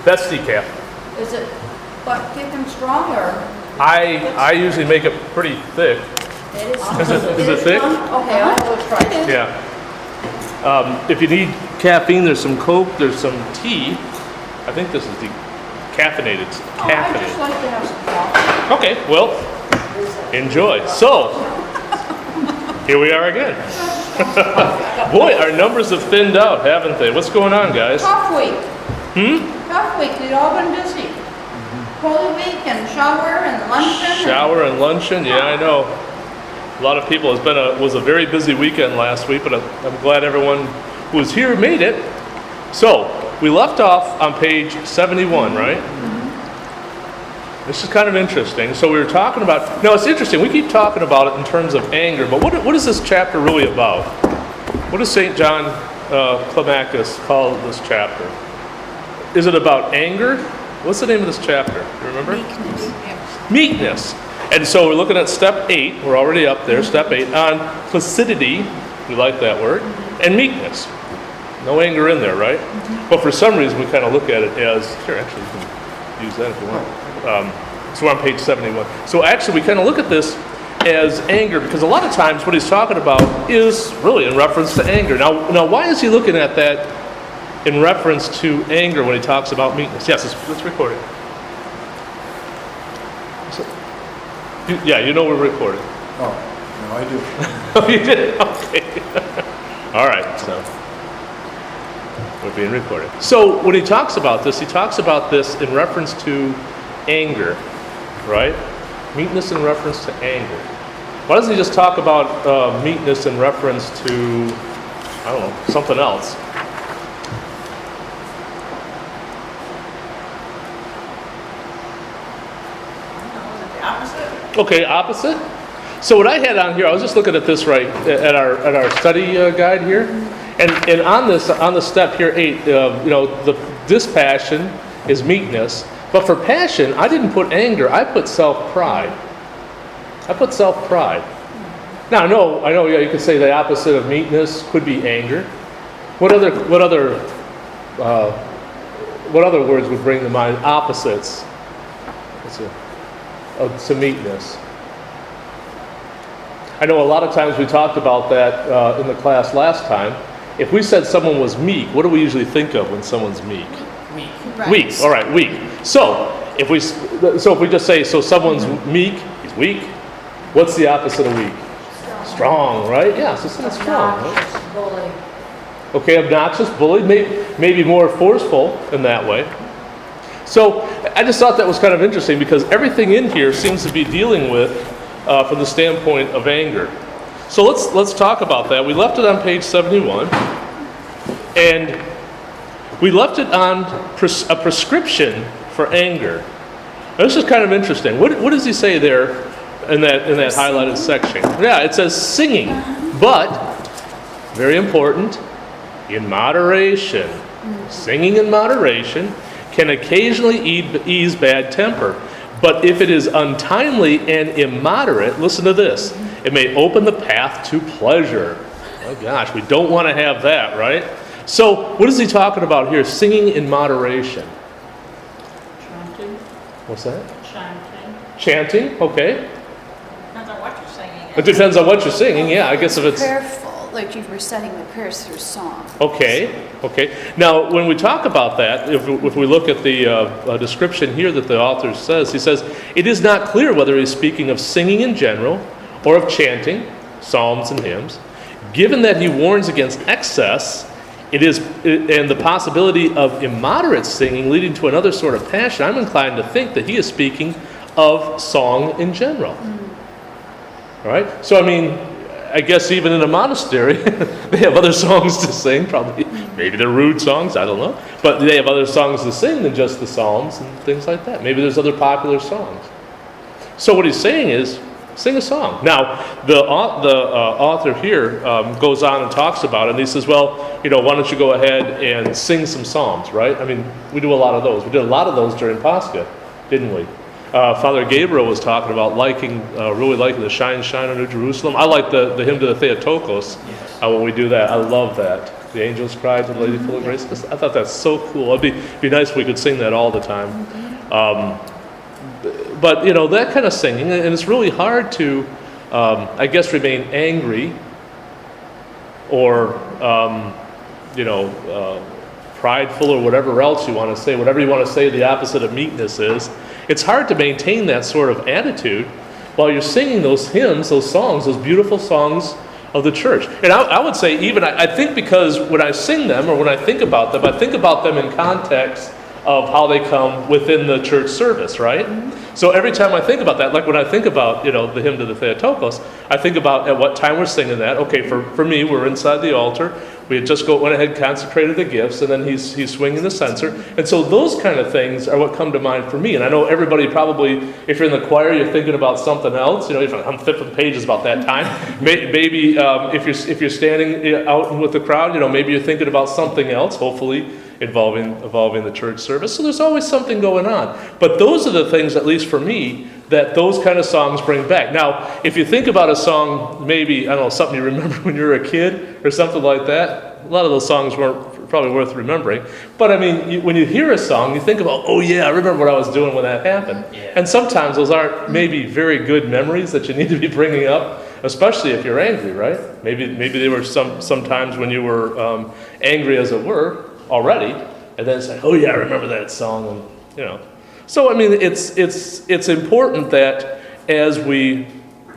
That's decaf. Is it thick and strong, or? I usually make it pretty thick. It Is it thick? Okay, I will try it. Yeah. If you need caffeine, there's some Coke, there's some tea. I think this is decaffeinated. Oh, I just like to have some coffee. Okay, well, enjoy. So, here we are again. Boy, our numbers have thinned out, haven't they? What's going on, guys? Tough week. Tough week. We've all been busy. Holy week and shower and luncheon. Shower and luncheon, yeah, I know. A lot of people. Was a very busy weekend last week, but I'm glad everyone who was here made it. So, we left off on page 71, right? This is kind of interesting. So we were talking about, now it's interesting, we keep talking about it in terms of anger, but what is this chapter really about? What does St. John Climacus call this chapter? Is it about anger? What's the name of this chapter? Do you remember? Meekness. Meekness. And so we're looking at step 8, we're already up there, step 8, on placidity, we like that word, and meekness. No anger in there, right? But for some reason we kind of look at it as, here, actually you can use that if you want. So we're on page 71. So actually we kind of look at this as anger, because a lot of times what he's talking about is really in reference to anger. Now why is he looking at that in reference to anger when he talks about meekness? Yes, let's record it. Yeah, you know we're recording. Oh, no, I do. Oh, you did? Okay. All right, so we're being recorded. So when he talks about this in reference to anger, right? Meekness in reference to anger. Why doesn't he just talk about meekness in reference to, I don't know, something else? Okay, opposite. So what I had on here, I was just looking at this right at our study guide here, and on the step here 8, the dispassion is meekness, but for passion, I didn't put anger. I put self-pride. Now I know. Yeah, you could say the opposite of meekness could be anger. What other words would bring to mind opposites? To meekness. I know a lot of times we talked about that in the class last time. If we said someone was meek, what do we usually think of when someone's meek? Weak. Right. Weak. All right, weak. So if we just say someone's meek, he's weak. What's the opposite of weak? Strong, right? Yeah, so someone's strong. Right? Bully. Okay, obnoxious, bully, maybe more forceful in that way. So I just thought that was kind of interesting because everything in here seems to be dealing with from the standpoint of anger. So let's talk about that. We left it on page 71, and we left it on a prescription for anger. Now, this is kind of interesting. What does he say there in that highlighted section? Yeah, it says singing, but very important, in moderation. Singing in moderation can occasionally ease bad temper, but if it is untimely and immoderate, listen to this, it may open the path to pleasure. Oh gosh, we don't want to have that, right? So what is he talking about here? Singing in moderation. Chanting. What's that? Chanting. Chanting, okay. Depends on what you're singing. It depends on what you're singing, yeah, I guess if it's... Prayerful, like you're reciting the prayers through song. Okay. Now, when we talk about that, if we look at the description here that the author says, he says, it is not clear whether he's speaking of singing in general or of chanting, psalms and hymns. Given that he warns against excess, and the possibility of immoderate singing leading to another sort of passion, I'm inclined to think that he is speaking of song in general. All right? So, I mean, I guess even in a monastery, they have other songs to sing, probably. Maybe they're rude songs, I don't know. But they have other songs to sing than just the psalms and things like that. Maybe there's other popular songs. So what he's saying is, sing a song. Now, the author here goes on and talks about it, and he says, well, why don't you go ahead and sing some psalms, right? I mean, we do a lot of those. We did a lot of those during Pascha, didn't we? Father Gabriel was talking about really liking the Shine, Shine on New Jerusalem. I like the hymn to the Theotokos when we do that. I love that. The angels cried to the Lady full of grace. I thought that's so cool. It'd be nice if we could sing that all the time. But, that kind of singing, and it's really hard to, I guess, remain angry or, prideful or whatever else you want to say, whatever you want to say the opposite of meekness is. It's hard to maintain that sort of attitude while you're singing those hymns, those songs, those beautiful songs of the church. And I would say even, I think because when I sing them or when I think about them, I think about them in context of how they come within the church service, right? So every time I think about that, like when I think about, the hymn to the Theotokos, I think about at what time we're singing that. Okay, for me, we're inside the altar. We had just went ahead and consecrated the gifts, and then he's swinging the censer. And so those kind of things are what come to mind for me. And I know everybody probably, if you're in the choir, you're thinking about something else. If I'm flipping pages about that time. Maybe if you're standing out with the crowd, maybe you're thinking about something else, hopefully involving the church service. So there's always something going on. But those are the things, at least for me, that those kind of songs bring back. Now, if you think about a song, maybe, I don't know, something you remember when you were a kid or something like that, a lot of those songs weren't probably worth remembering. But I mean, when you hear a song, you think about, oh yeah, I remember what I was doing when that happened. Yeah. And sometimes those aren't maybe very good memories that you need to be bringing up, especially if you're angry, right? Maybe they were some times when you were angry, as it were, already, and then say, oh yeah, I remember that song, and So I mean, it's important that as we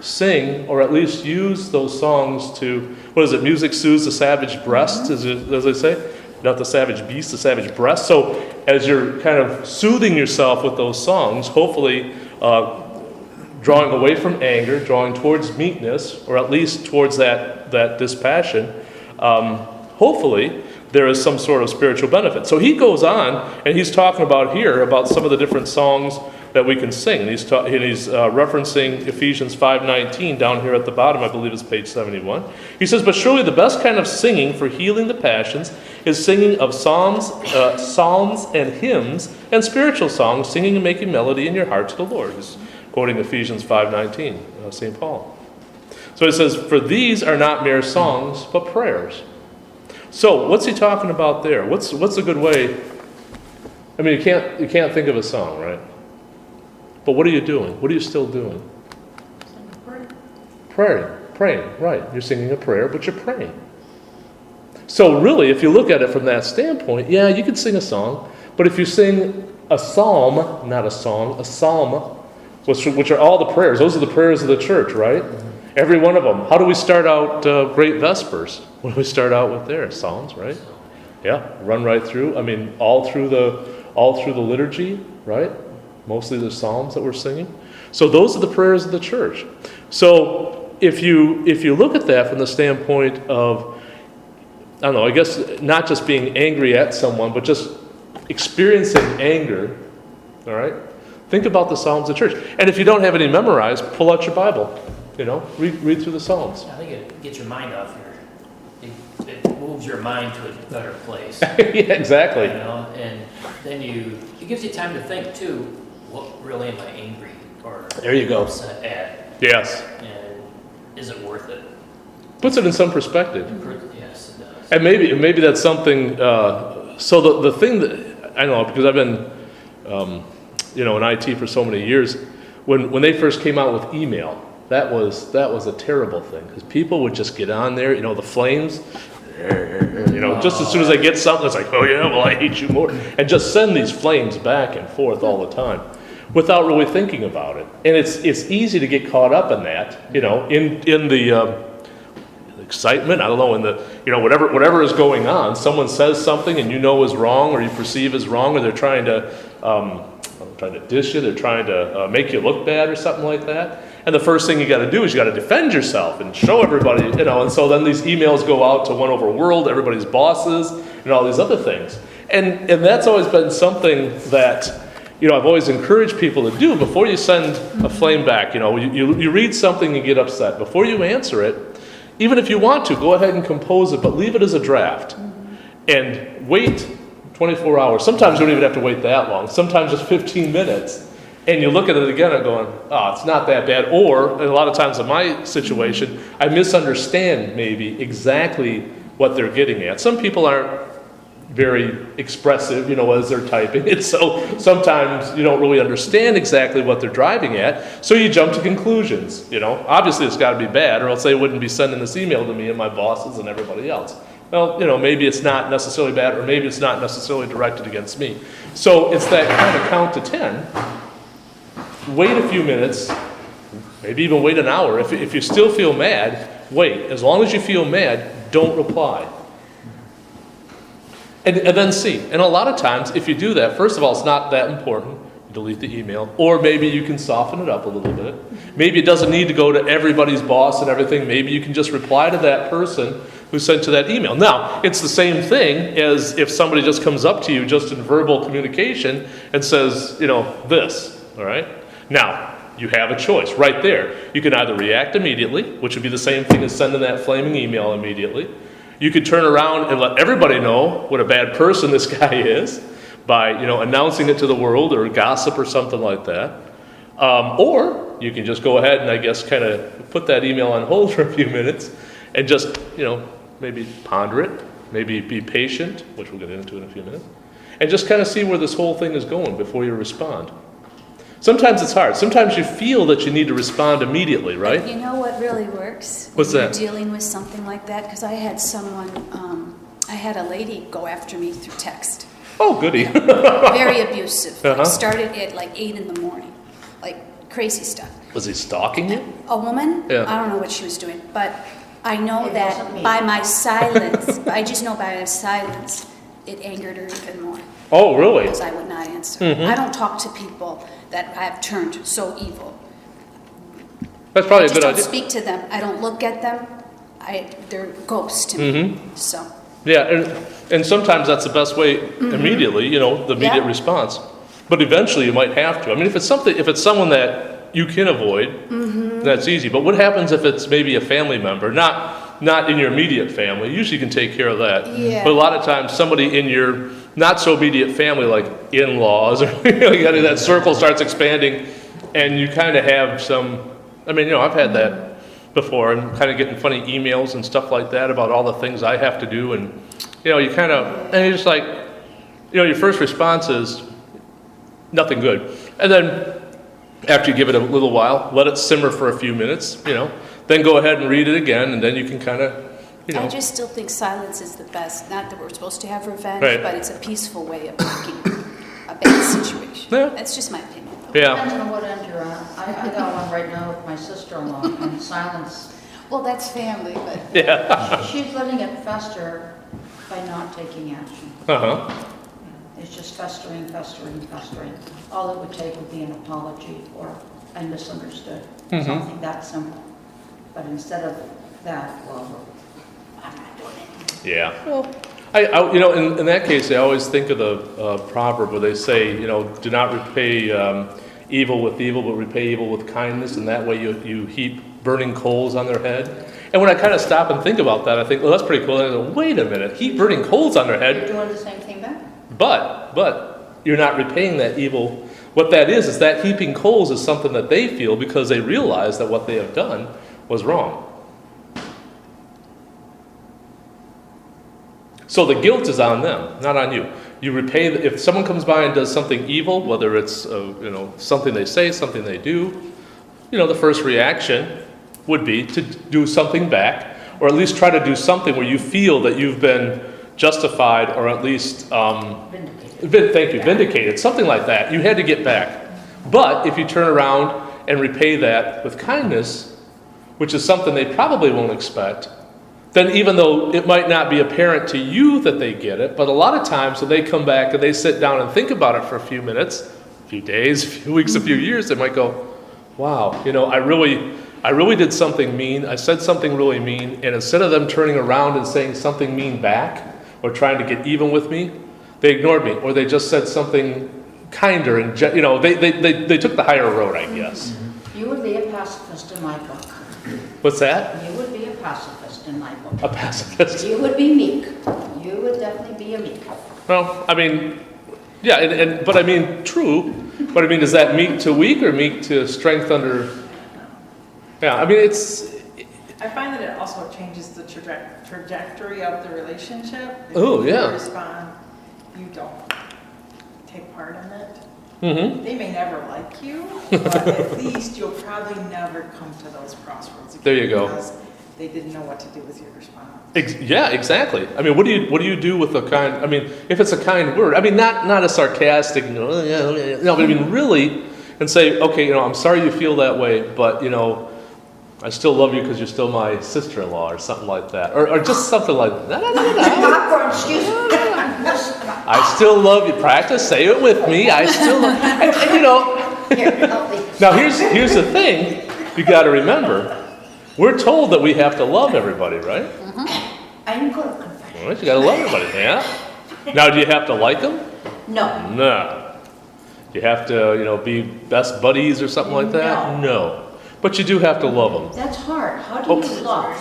sing, or at least use those songs to, music soothes the savage breast, as they say, not the savage beast, the savage breast. So as you're kind of soothing yourself with those songs, hopefully drawing away from anger, drawing towards meekness, or at least towards that dispassion, hopefully there is some sort of spiritual benefit. So he goes on, and he's talking about here about some of the different songs that we can sing. And he's referencing Ephesians 5:19 down here at the bottom, I believe it's page 71. He says, but surely the best kind of singing for healing the passions is singing of psalms and hymns and spiritual songs, singing and making melody in your heart to the Lord. He's quoting Ephesians 5:19, St. Paul. So he says, for these are not mere songs, but prayers. So, what's he talking about there? What's a good way? I mean, you can't think of a song, right? But what are you doing? What are you still doing? Praying, right. You're singing a prayer, but you're praying. So really, if you look at it from that standpoint, yeah, you could sing a song, but if you sing a psalm, not a song, a psalm, which are all the prayers, those are the prayers of the church, right? Every one of them. How do we start out Great Vespers? What do we start out with there? Psalms, right? Yeah, run right through. I mean, all through the liturgy, right? Mostly the psalms that we're singing. So those are the prayers of the church. So if you look at that from the standpoint of, I don't know, I guess not just being angry at someone, but just experiencing anger, all right? Think about the Psalms of the church. And if you don't have any memorized, pull out your Bible. Read through the Psalms. I think it gets your mind off it moves your mind to a better place. Yeah, exactly. And then it gives you time to think too, what really am I angry or there you go. upset at? Yes. And is it worth it? Puts it in some perspective. Yes, it does. And maybe that's something, so the thing that, I know, because I've been, in IT for so many years, when they first came out with email, that was a terrible thing, because people would just get on there, the flames, just as soon as they get something, it's like, oh yeah, well, I hate you more, and just send these flames back and forth all the time without really thinking about it. And it's easy to get caught up in that, in the excitement, I don't know, in the, whatever is going on. Someone says something and is wrong, or you perceive as wrong, or they're trying to dish you, they're trying to make you look bad or something like that. And the first thing you got to do is you got to defend yourself and show everybody, and so then these emails go out to one over world, everybody's bosses, and all these other things. And that's always been something that, I've always encouraged people to do before you send a flame back. You read something, you get upset. Before you answer it, even if you want to, go ahead and compose it, but leave it as a draft. And wait 24 hours. Sometimes you don't even have to wait that long. Sometimes just 15 minutes. And you look at it again and going, oh, it's not that bad. Or, a lot of times in my situation, I misunderstand maybe exactly what they're getting at. Some people aren't very expressive, as they're typing it, so sometimes you don't really understand exactly what they're driving at, so you jump to conclusions, Obviously it's got to be bad, or else they wouldn't be sending this email to me and my bosses and everybody else. Well, maybe it's not necessarily bad, or maybe it's not necessarily directed against me. So it's that kind of count to 10. Wait a few minutes, maybe even wait an hour. If you still feel mad, wait. As long as you feel mad, don't reply. And then see. And a lot of times, if you do that, first of all, it's not that important. You delete the email. Or maybe you can soften it up a little bit. Maybe it doesn't need to go to everybody's boss and everything. Maybe you can just reply to that person who sent you that email. Now, it's the same thing as if somebody just comes up to you just in verbal communication and says, this, all right? Now, you have a choice right there. You can either react immediately, which would be the same thing as sending that flaming email immediately. You could turn around and let everybody know what a bad person this guy is by, announcing it to the world, or gossip or something like that. Or you can just go ahead and, I guess, kind of put that email on hold for a few minutes and just, maybe ponder it, maybe be patient, which we'll get into in a few minutes, and just kind of see where this whole thing is going before you respond. Sometimes it's hard. Sometimes you feel that you need to respond immediately, right? You know what really works? What's when that? You're dealing with something like that? Because I had I had a lady go after me through text. Oh, goody. Very abusive. Uh-huh. Started at like 8 in the morning. Like crazy stuff. Was he stalking you? A woman? Yeah. I don't know what she was doing. But I know It wasn't that me. by my silence, I just know by my silence, it angered her even more. Oh, really? Because I would not answer. Mhm. I don't talk to people that I have turned so evil. That's probably I a just good don't idea. speak to them. I don't look at them. They're ghosts to me. Mm-hmm. So, Yeah, and sometimes that's the best way immediately, the immediate Yeah. response. But eventually you might have to. I mean, if it's someone that you can avoid, that's easy. But what happens if it's maybe a family member, not in your immediate family? Usually you can take care of that. Yeah. But a lot of times somebody in your not so immediate family, like in-laws, or that circle starts expanding, and you kind of have some. I mean, I've had that before, and kind of getting funny emails and stuff like that about all the things I have to do, and you kind of, and you're just like, your first response is nothing good, and then after you give it a little while, let it simmer for a few minutes, then go ahead and read it again, and then you can kind of, I just still think silence is the best. Not that we're supposed to have revenge, Right. but it's a peaceful way of making a bad situation. Yeah. That's just my opinion. Yeah. Depends on what end you're on. I got one right now with my sister-in-law, and silence, Well, that's family, but Yeah. she's letting it fester by not taking action. Uh-huh. It's just festering, festering, festering. All it would take would be an apology or I misunderstood, something that simple. But instead of that, well, I'm not doing it. Yeah. Well, in that case, I always think of the proverb where they say, do not repay evil with evil, but repay evil with kindness, and that way you heap burning coals on their head. And when I kind of stop and think about that, I think, well, that's pretty cool. And I go, wait a minute, heap burning coals on their You're head, doing the same thing back? but you're not repaying that evil. What that is that heaping coals is something that they feel because they realize that what they have done was wrong. So the guilt is on them, not on you. You repay, if someone comes by and does something evil, whether it's something they say, something they do, the first reaction would be to do something back, or at least try to do something where you feel that you've been justified, or at least vindicated, something like that. You had to get back. But if you turn around and repay that with kindness, which is something they probably won't expect, then even though it might not be apparent to you that they get it, but a lot of times when they come back and they sit down and think about it for a few minutes, a few days, a few weeks, a few years, they might go, wow, I really did something mean. I said something really mean, and instead of them turning around and saying something mean back or trying to get even with me, they ignored me, or they just said something kinder, and they took the higher road, I guess. You would be a pacifist in my book. What's that? You would be a pacifist in my book. A pacifist. You would be meek. You would definitely be a meek. Well, I mean, yeah, but I mean, true. But I mean, is that meek to weak or meek to strength under? Yeah, I mean, I find that it also changes the trajectory of the relationship. Oh, If yeah. you respond, you don't take part in it. Mm-hmm. They may never like you, but at least you'll probably never come to those crossroads again. There you go. Because they didn't know what to do with your response. Yeah, exactly. I mean, what do you do with a kind? I mean, if it's a kind word, I mean, not a sarcastic, no, but I mean, really, and say, okay, I'm sorry you feel that way, but I still love you because you're still my sister-in-law, or something like that, or just something like that. Popcorn, excuse me. I still love you. Practice. Say it with me. I still love. And Here, help me. Now here's the thing. You got to remember. We're told that we have to love everybody, right? I'm going to confess. Well, you got to love everybody, yeah. Now, do you have to like them? No. No. You have to, be best buddies or something like that? No. But you do have to love them. That's hard. How do you love?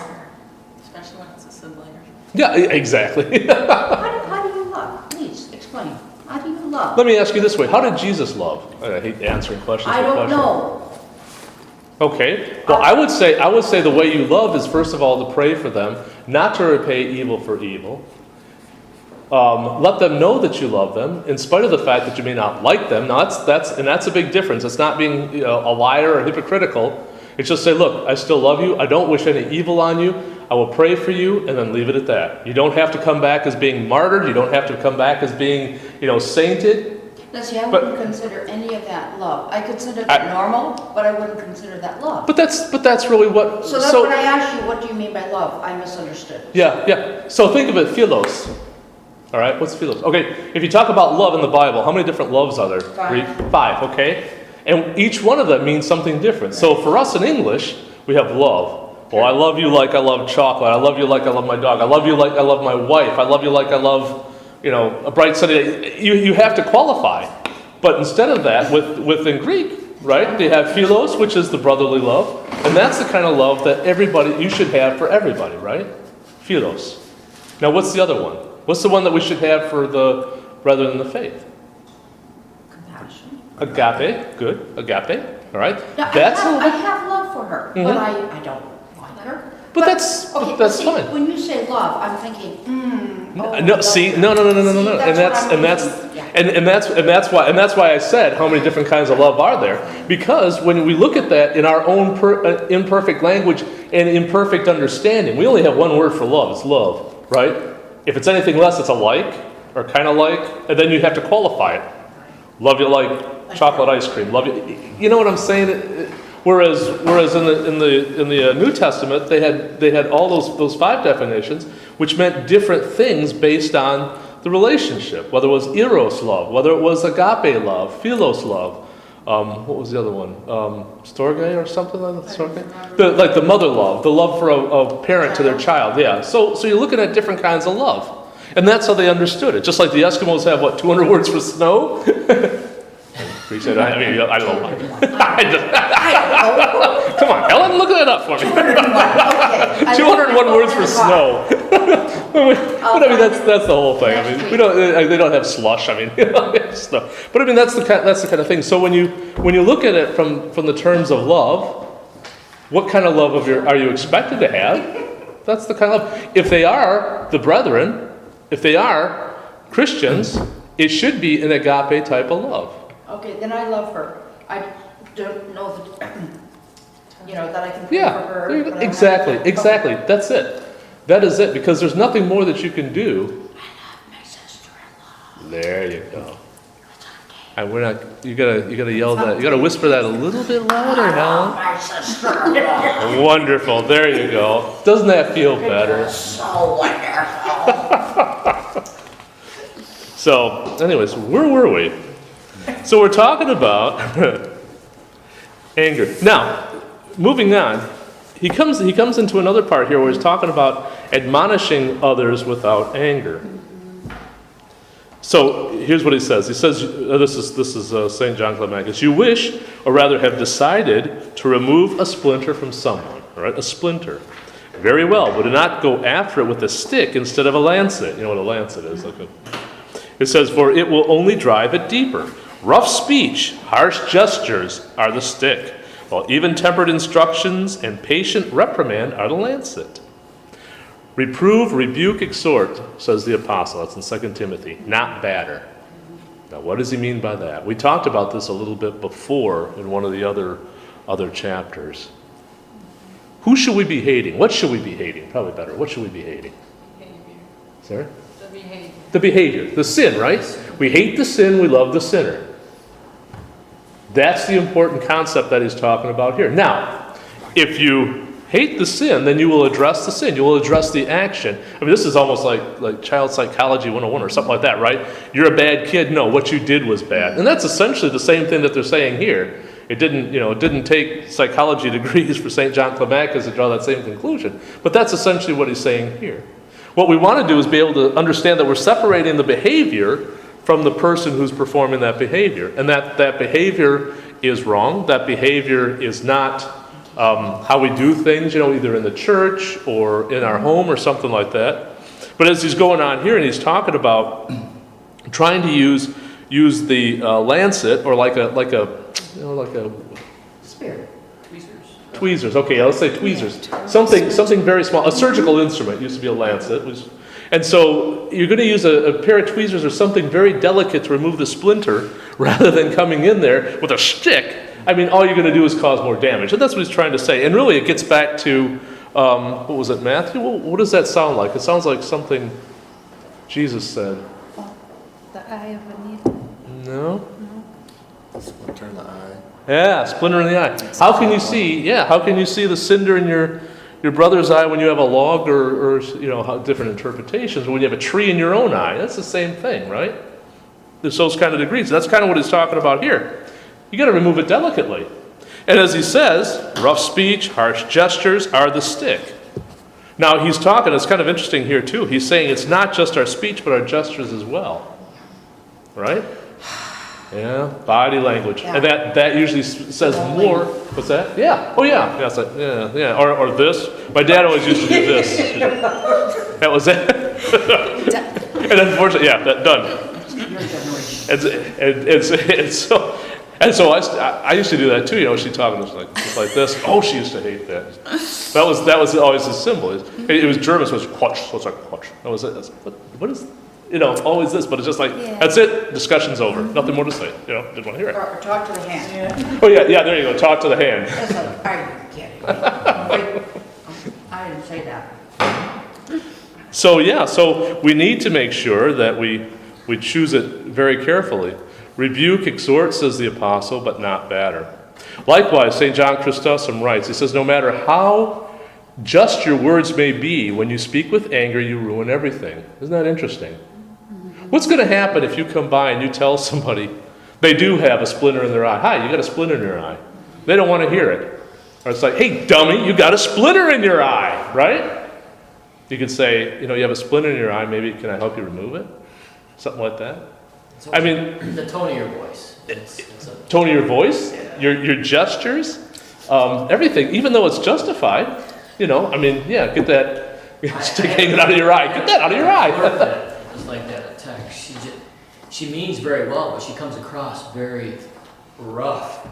Especially when it's a sibling. Yeah, exactly. How do you love? Please, explain. How do you love? Let me ask you this way. How did Jesus love? I hate answering questions I with don't questions. know. Okay. Well, I would say the way you love is, first of all, to pray for them, not to repay evil for evil. Let them know that you love them, in spite of the fact that you may not like them. Now, that's a big difference. It's not being a liar or hypocritical. It's just say, look, I still love you. I don't wish any evil on you. I will pray for you, and then leave it at that. You don't have to come back as being martyred. You don't have to come back as being, sainted. Now, see, I wouldn't consider any of that love. I consider that normal, but I wouldn't consider that love. But that's really what. So that's when I asked you, what do you mean by love? I misunderstood. Yeah. So think of it, philos. All right, what's philos? Okay, if you talk about love in the Bible, how many different loves are there? 5. 5, okay? And each one of them means something different. So for us in English, we have love. Well, I love you like I love chocolate. I love you like I love my dog. I love you like I love my wife. I love you like I love, a bright sunny day. You have to qualify. But instead of that, within Greek, right, they have philos, which is the brotherly love. And that's the kind of love that you should have for everybody, right? Philos. Now, what's the other one? What's the one that we should have for the brethren in the faith? Compassion. Agape. Good. Agape. All right. Now, That's I have love for her, Mhm. but I don't like her. But that's see, fine. When you say love, I'm thinking, No, see, no. And that's why I said how many different kinds of love are there? Because when we look at that in our own imperfect language and imperfect understanding, we only have one word for love. It's love, right? If it's anything less, it's a like or kind of like, and then you have to qualify it. Love you like chocolate ice cream. Love you. You know what I'm saying? Whereas in the New Testament, they had all those 5 definitions, which meant different things based on the relationship. Whether it was eros love, whether it was agape love, philos love. What was the otge one? Storge or something like that? Storge? Like the mother love, the love for a parent to their child. Yeah. So you're looking at different kinds of love, and that's how they understood it. Just like the Eskimos have 200 words for snow. Appreciate it. I mean, I don't know. I don't know. Come on, Ellen, look that up for me. 201. Okay. 201 words for snow. But I mean, that's the whole thing. I mean, they don't have slush. I mean, snow. But I mean, that's the kind of thing. So when you look at it from the terms of love, what kind of love are you expected to have? That's the kind of love. If they are the brethren, if they are Christians, it should be an agape type of love. Okay, then I love her. I don't know that, that I can pray for her. Yeah, but I exactly. That's it. That is it, because there's nothing more that you can do. I love my sister-in-law. There you go. And we're not. You gotta yell that. You gotta whisper that a little bit louder, Helen. My sister-in-law. Wonderful. There you go. Doesn't that feel better? So wonderful. So, anyways, where were we? So we're talking about anger. Now, moving on, he comes into another part here where he's talking about admonishing others without anger. So here's what he says. He says, this is St. John Climacus, you wish, or rather have decided, to remove a splinter from someone. All right, a splinter. Very well, but do not go after it with a stick instead of a lancet. You know what a lancet is? Okay. It says, for it will only drive it deeper. Rough speech, harsh gestures are the stick. Well, even-tempered instructions and patient reprimand are the lancet. Reprove, rebuke, exhort, says the apostle. That's in 2 Timothy, not batter. Now, what does he mean by that? We talked about this a little bit before in one of the other chapters. Who should we be hating? What should we be hating? Probably better. What should we be hating? Sorry? The behavior. The behavior, the sin, right? We hate the sin, we love the sinner. That's the important concept that he's talking about here. Now, if you hate the sin, then you will address the sin. You will address the action. I mean, this is almost like child psychology 101 or something like that, right? You're a bad kid. No, what you did was bad. And that's essentially the same thing that they're saying here. It didn't take psychology degrees for St. John Climacus to draw that same conclusion. But that's essentially what he's saying here. What we want to do is be able to understand that we're separating the behavior from the person who's performing that behavior. And that behavior is wrong. That behavior is not how we do things, either in the church or in our home or something like that. But as he's going on here and he's talking about trying to use the lancet or like a Spirit. tweezers. Okay, let's say tweezers. Something very small. A surgical instrument used to be a lancet. And so you're going to use a pair of tweezers or something very delicate to remove the splinter rather than coming in there with a stick. I mean, all you're going to do is cause more damage. And that's what he's trying to say. And really, it gets back to, what was it, Matthew? What does that sound like? It sounds like something Jesus said. Oh, the eye of a needle. No? Splinter in the eye. Yeah, splinter in the eye. How can you see the cinder in your brother's eye when you have a log or how different interpretations, or when you have a tree in your own eye? That's the same thing, right? There's those kind of degrees. That's kind of what he's talking about here. You got to remove it delicately. And as he says, rough speech, harsh gestures are the stick. Now he's talking, it's kind of interesting here too. He's saying it's not just our speech, but our gestures as well. Right? Yeah, body language. Yeah. And that usually says more. What's that? Yeah. Oh yeah. Yeah, it's like, yeah. Or this. My dad always used to do this. That was it. And unfortunately, done. Your generation. And so I used to do that too. She talking just like this. Oh, she used to hate that. That was always his symbol. It was German, so it was quatsch. So it's like quatsch. That was it. What is? Always this, but it's just like, That's it, discussion's over. Nothing more to say, didn't want to hear it. Or talk to the hand. Oh yeah, there you go, talk to the hand. It's like, are you kidding me? I didn't say that. So we need to make sure that we choose it very carefully. Rebuke, exhort, says the apostle, but not batter. Likewise, St. John Chrysostom writes, he says, no matter how just your words may be, when you speak with anger, you ruin everything. Isn't that interesting? What's going to happen if you come by and you tell somebody they do have a splinter in their eye? Hi, you got a splinter in your eye. They don't want to hear it. Or it's like, hey, dummy, you got a splinter in your eye, right? You could say, you have a splinter in your eye, maybe can I help you remove it? Something like that. So I mean, the tone of your voice. Tone of your voice, your gestures, everything, even though it's justified, get that stick hanging out of your eye. Get that out of your eye. It's like that text. She means very well, but she comes across very rough.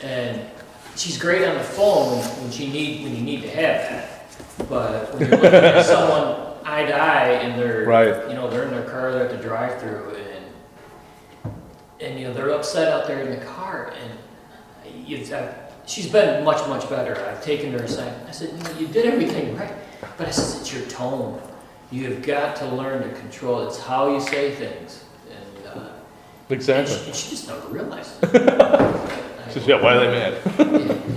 And she's great on the phone when you need to have that. But when you're looking at someone eye to eye and they're they're in their car, they're at the drive-through, and they're upset out there in the car, and she's been much, much better. I've taken her aside. I said, you did everything right. But I said, it's your tone. You have got to learn to control it. It's how you say things. And, exactly. And she just never realized it. She said, why are they mad?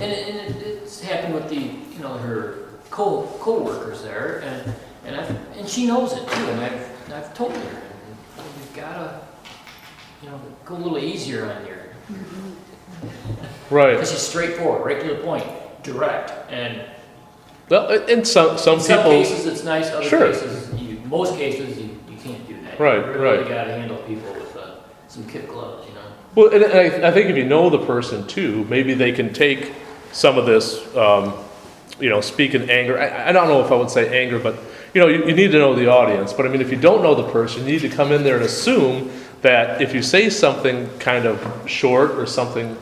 And it's happened with her co-workers there, and she knows it too. And I've told her, you've got to go a little easier on your. Right. Because she's straightforward, right to the point, direct, and well, in some people, cases it's nice. Other Sure. cases, most cases you can't do that. Right, You really right. got to handle people with some kid gloves, Well, and I think if you know the person too, maybe they can take some of this, speak in anger. I don't know if I would say anger, but you need to know the audience. But I mean, if you don't know the person, you need to come in there and assume that if you say something kind of short or something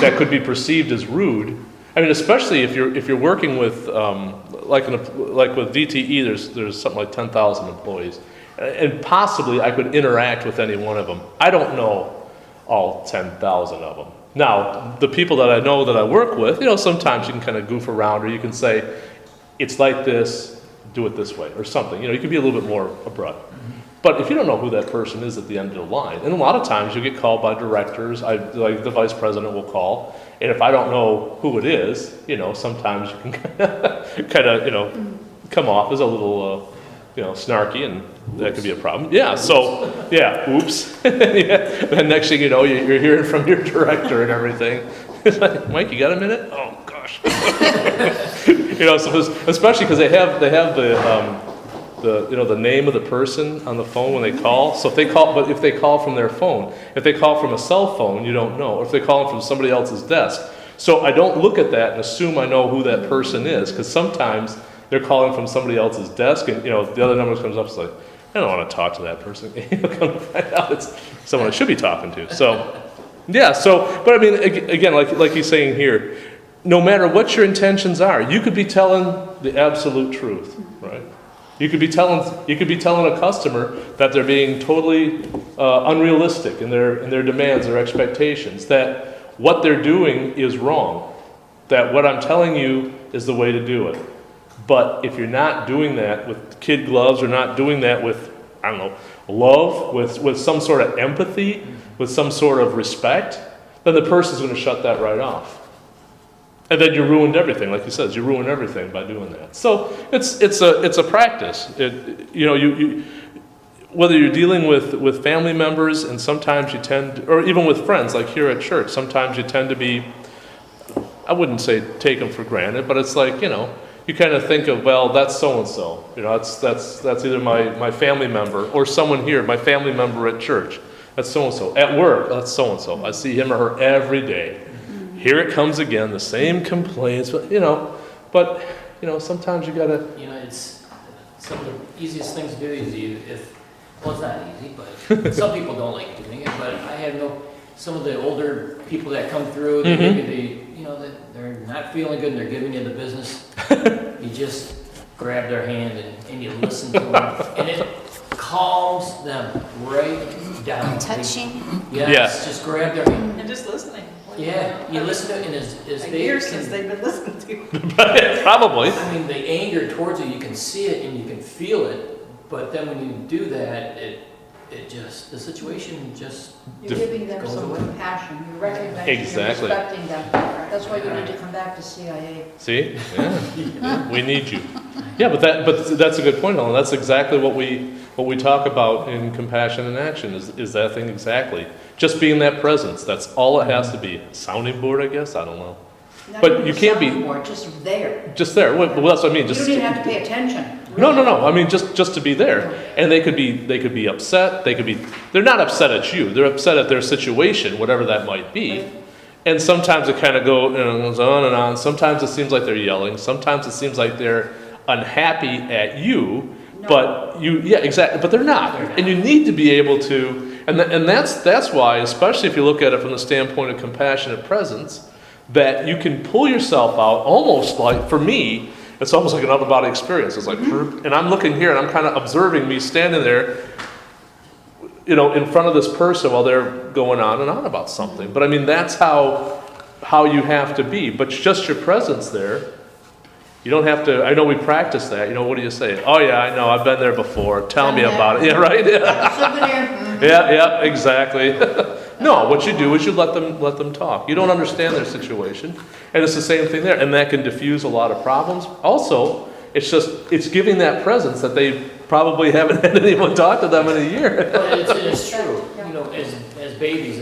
that could be perceived as rude. I mean, especially if you're working with like with DTE, there's something like 10,000 employees, and possibly I could interact with any one of them. I don't know all 10,000 of them. Now, the people that I know that I work with, sometimes you can kind of goof around, or you can say, it's like this, do it this way, or something. You can be a little bit more abrupt. But if you don't know who that person is at the end of the line, and a lot of times you get called by directors, like the vice president will call, and if I don't know who it is, sometimes you can kind of, come off as a little, snarky, and that could be a problem. Yeah, so, oops. And next thing you know, you're hearing from your director and everything. It's like, Mike, you got a minute? Oh, gosh. So especially because they have the name of the person on the phone when they call. So if they call from their phone, if they call from a cell phone, you don't know. Or if they call from somebody else's desk. So I don't look at that and assume I know who that person is, because sometimes they're calling from somebody else's desk, and the other number comes up. It's like, I don't want to talk to that person. Come to find out it's someone I should be talking to. So but I mean, again, like he's saying here, no matter what your intentions are, you could be telling the absolute truth, right? You could be telling a customer that they're being totally unrealistic in their demands, their expectations, that what they're doing is wrong, that what I'm telling you is the way to do it. But if you're not doing that with kid gloves, or not doing that with, I don't know, love, with some sort of empathy, with some sort of respect, then the person's going to shut that right off. And then you ruined everything, like he says. You ruin everything by doing that. So it's a practice. You whether you're dealing with family members, and sometimes you tend to, or even with friends, like here at church, sometimes you tend to be, I wouldn't say take them for granted, but it's like, you kind of think of, well, that's so and so. That's either my family member, or someone here, my family member at church. That's so and so. At work, that's so and so. I see him or her every day. Here it comes again, the same complaints, but sometimes you gotta. It's some of the easiest things to do is it's not easy, but some people don't like doing it. But I have some of the older people that come through, they give you they're not feeling good and they're giving you the business. You just grab their hand and you listen to them, and it calms them right down. Touching. Yes, just grab their hand. And just listening. Yeah, you listen to it, and as A they year can, since they've been listening to. Probably. I mean, the anger towards you can see it and you can feel it, but then when you do that, the situation just You're giving them goes some away. compassion, you're recognizing and Exactly. respecting them. That's why you need to come back to CIA. See? Yeah. We need you. Yeah, but that's a good point, Ellen. That's exactly what we talk about in compassion in action is that thing exactly. Just being that presence. That's all it has to be. Sounding board, I guess. I don't know. Not But even you can't be- sounding board, just there. Just there. Well, that's what I mean. You Just don't even have to pay attention. no. I mean, just to be there, and they could be upset. They're not upset at you. They're upset at their situation, whatever that might be. And sometimes it kind of goes on and on. Sometimes it seems like they're yelling. Sometimes it seems like they're unhappy at you. No. But exactly. But they're not. And you need to be able to. And that's why, especially if you look at it from the standpoint of compassionate presence, that you can pull yourself out almost like, for me, it's almost like an upper body experience. It's like, and I'm looking here and I'm kind of observing me standing there, in front of this person while they're going on and on about something. But I mean, that's how you have to be. But just your presence there, you don't have to, I know we practice that. What do you say? Oh yeah, I know, I've been there before. Tell me about it. Yeah, right? Souvenir. Yeah, exactly. No, what you do is you let them talk. You don't understand their situation, and it's the same thing there, and that can diffuse a lot of problems. Also, it's giving that presence that they probably haven't had anyone talk to them in a year. But it's true. As babies,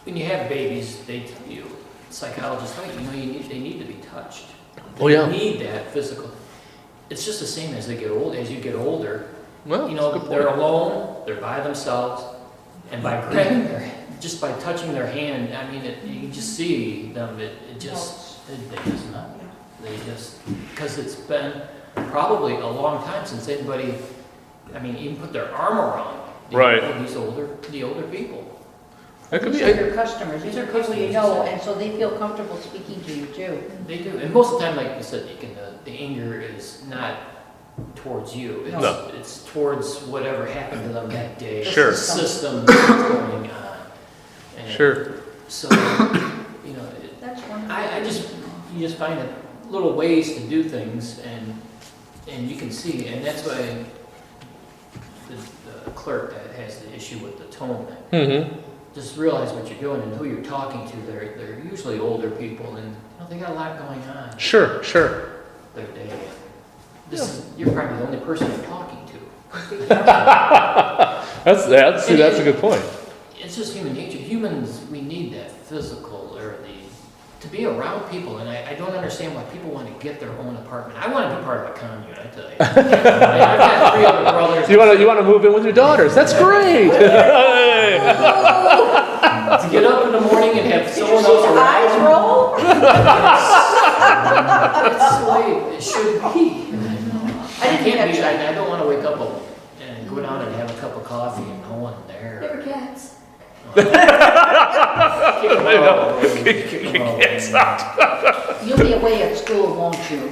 when you have babies, they tell you, psychologists tell you, they need to be touched. Oh, yeah. They need that physical. It's just the same as they get old. As you get older, Well, that's a good they're point. alone, they're by themselves, and by grabbing just by touching their hand, I mean, you can just see them. They just not. They just, because it's been probably a long time since anybody, even put their arm around. Right. The older people. That could These be. are your customers, these are people you know, and so they feel comfortable speaking to you too. They do, and most of the time, like you said, the anger is not towards you. No. It's towards whatever happened to them that day. Sure. The system that's going on. And Sure. So, That's wonderful. you just find little ways to do things, and you can see, and that's why the clerk that has the issue with the tone. Mm-hmm. Just realize what you're doing and who you're talking to. They're usually older people, and they got a lot going on Sure. their day. You're probably the only person you're talking to. That's a good point. It's just human nature. Humans, we need that physical or to be around people, and I don't understand why people want to get their own apartment. I want to be part of a commune, I tell you. I've got 3 other brothers. You want to move in with your daughters? That's great. To get up in the morning and have Did you someone see else the around. eyes roll? That's the way it should be. I didn't catch that. I don't want to wake up and go down and have a cup of coffee and no one there. They were cats. You'll be away at school, won't you?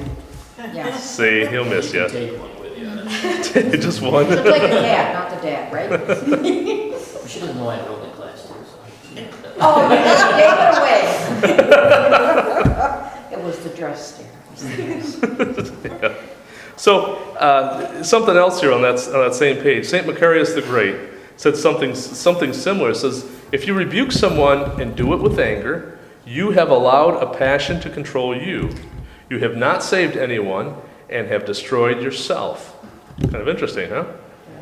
Yes. See, he'll miss You you. can take one with you. Just one. So take a cat, not the dad, right? She doesn't know I enrolled in class too, so. Oh, you just gave it away. It was the dress stare. It was the dress. So something else here on that same page. Saint Macarius the Great said something similar. It says, if you rebuke someone and do it with anger, you have allowed a passion to control you. You have not saved anyone and have destroyed yourself. Kind of interesting, huh?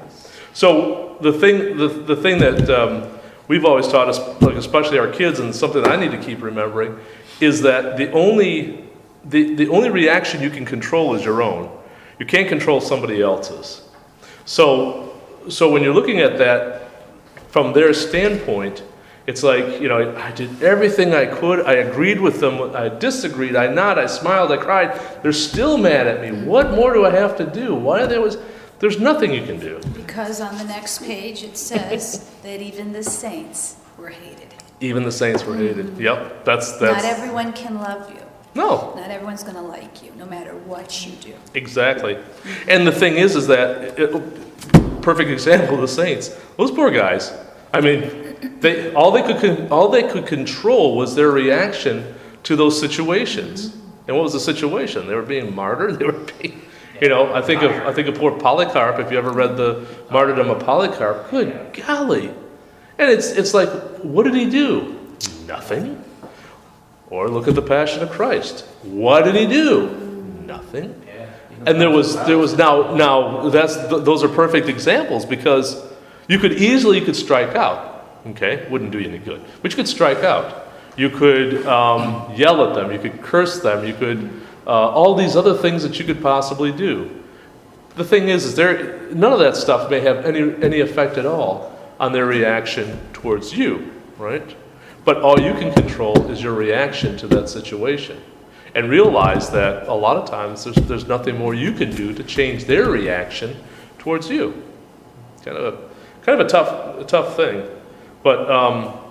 Yes. So the thing that we've always taught us, like especially our kids, and something I need to keep remembering, is that the only reaction you can control is your own. You can't control somebody else's. So when you're looking at that from their standpoint, it's like, I did everything I could. I agreed with them. I disagreed. I nodded. I smiled. I cried. They're still mad at me. What more do I have to do? There's nothing you can do. Because on the next page it says that even the saints were hated. Even the saints were hated. Yep, that's. Not everyone can love you. No. Not everyone's going to like you, no matter what you do. Exactly. And the thing is that, perfect example of the saints, those poor guys, I mean, all they could control was their reaction to those situations. And what was the situation? They were being martyred. They were being, I think of poor Polycarp. If you ever read the martyrdom of Polycarp, good golly. And it's like, what did he do? Nothing. Or look at the Passion of Christ. What did he do? Nothing. And there was now those are perfect examples, because you could strike out. Okay, wouldn't do you any good, but you could strike out. You could yell at them. You could curse them. You could all these other things that you could possibly do. The thing is none of that stuff may have any effect at all on their reaction towards you, right? But all you can control is your reaction to that situation, and realize that a lot of times there's nothing more you can do to change their reaction towards you. Kind of a tough thing. But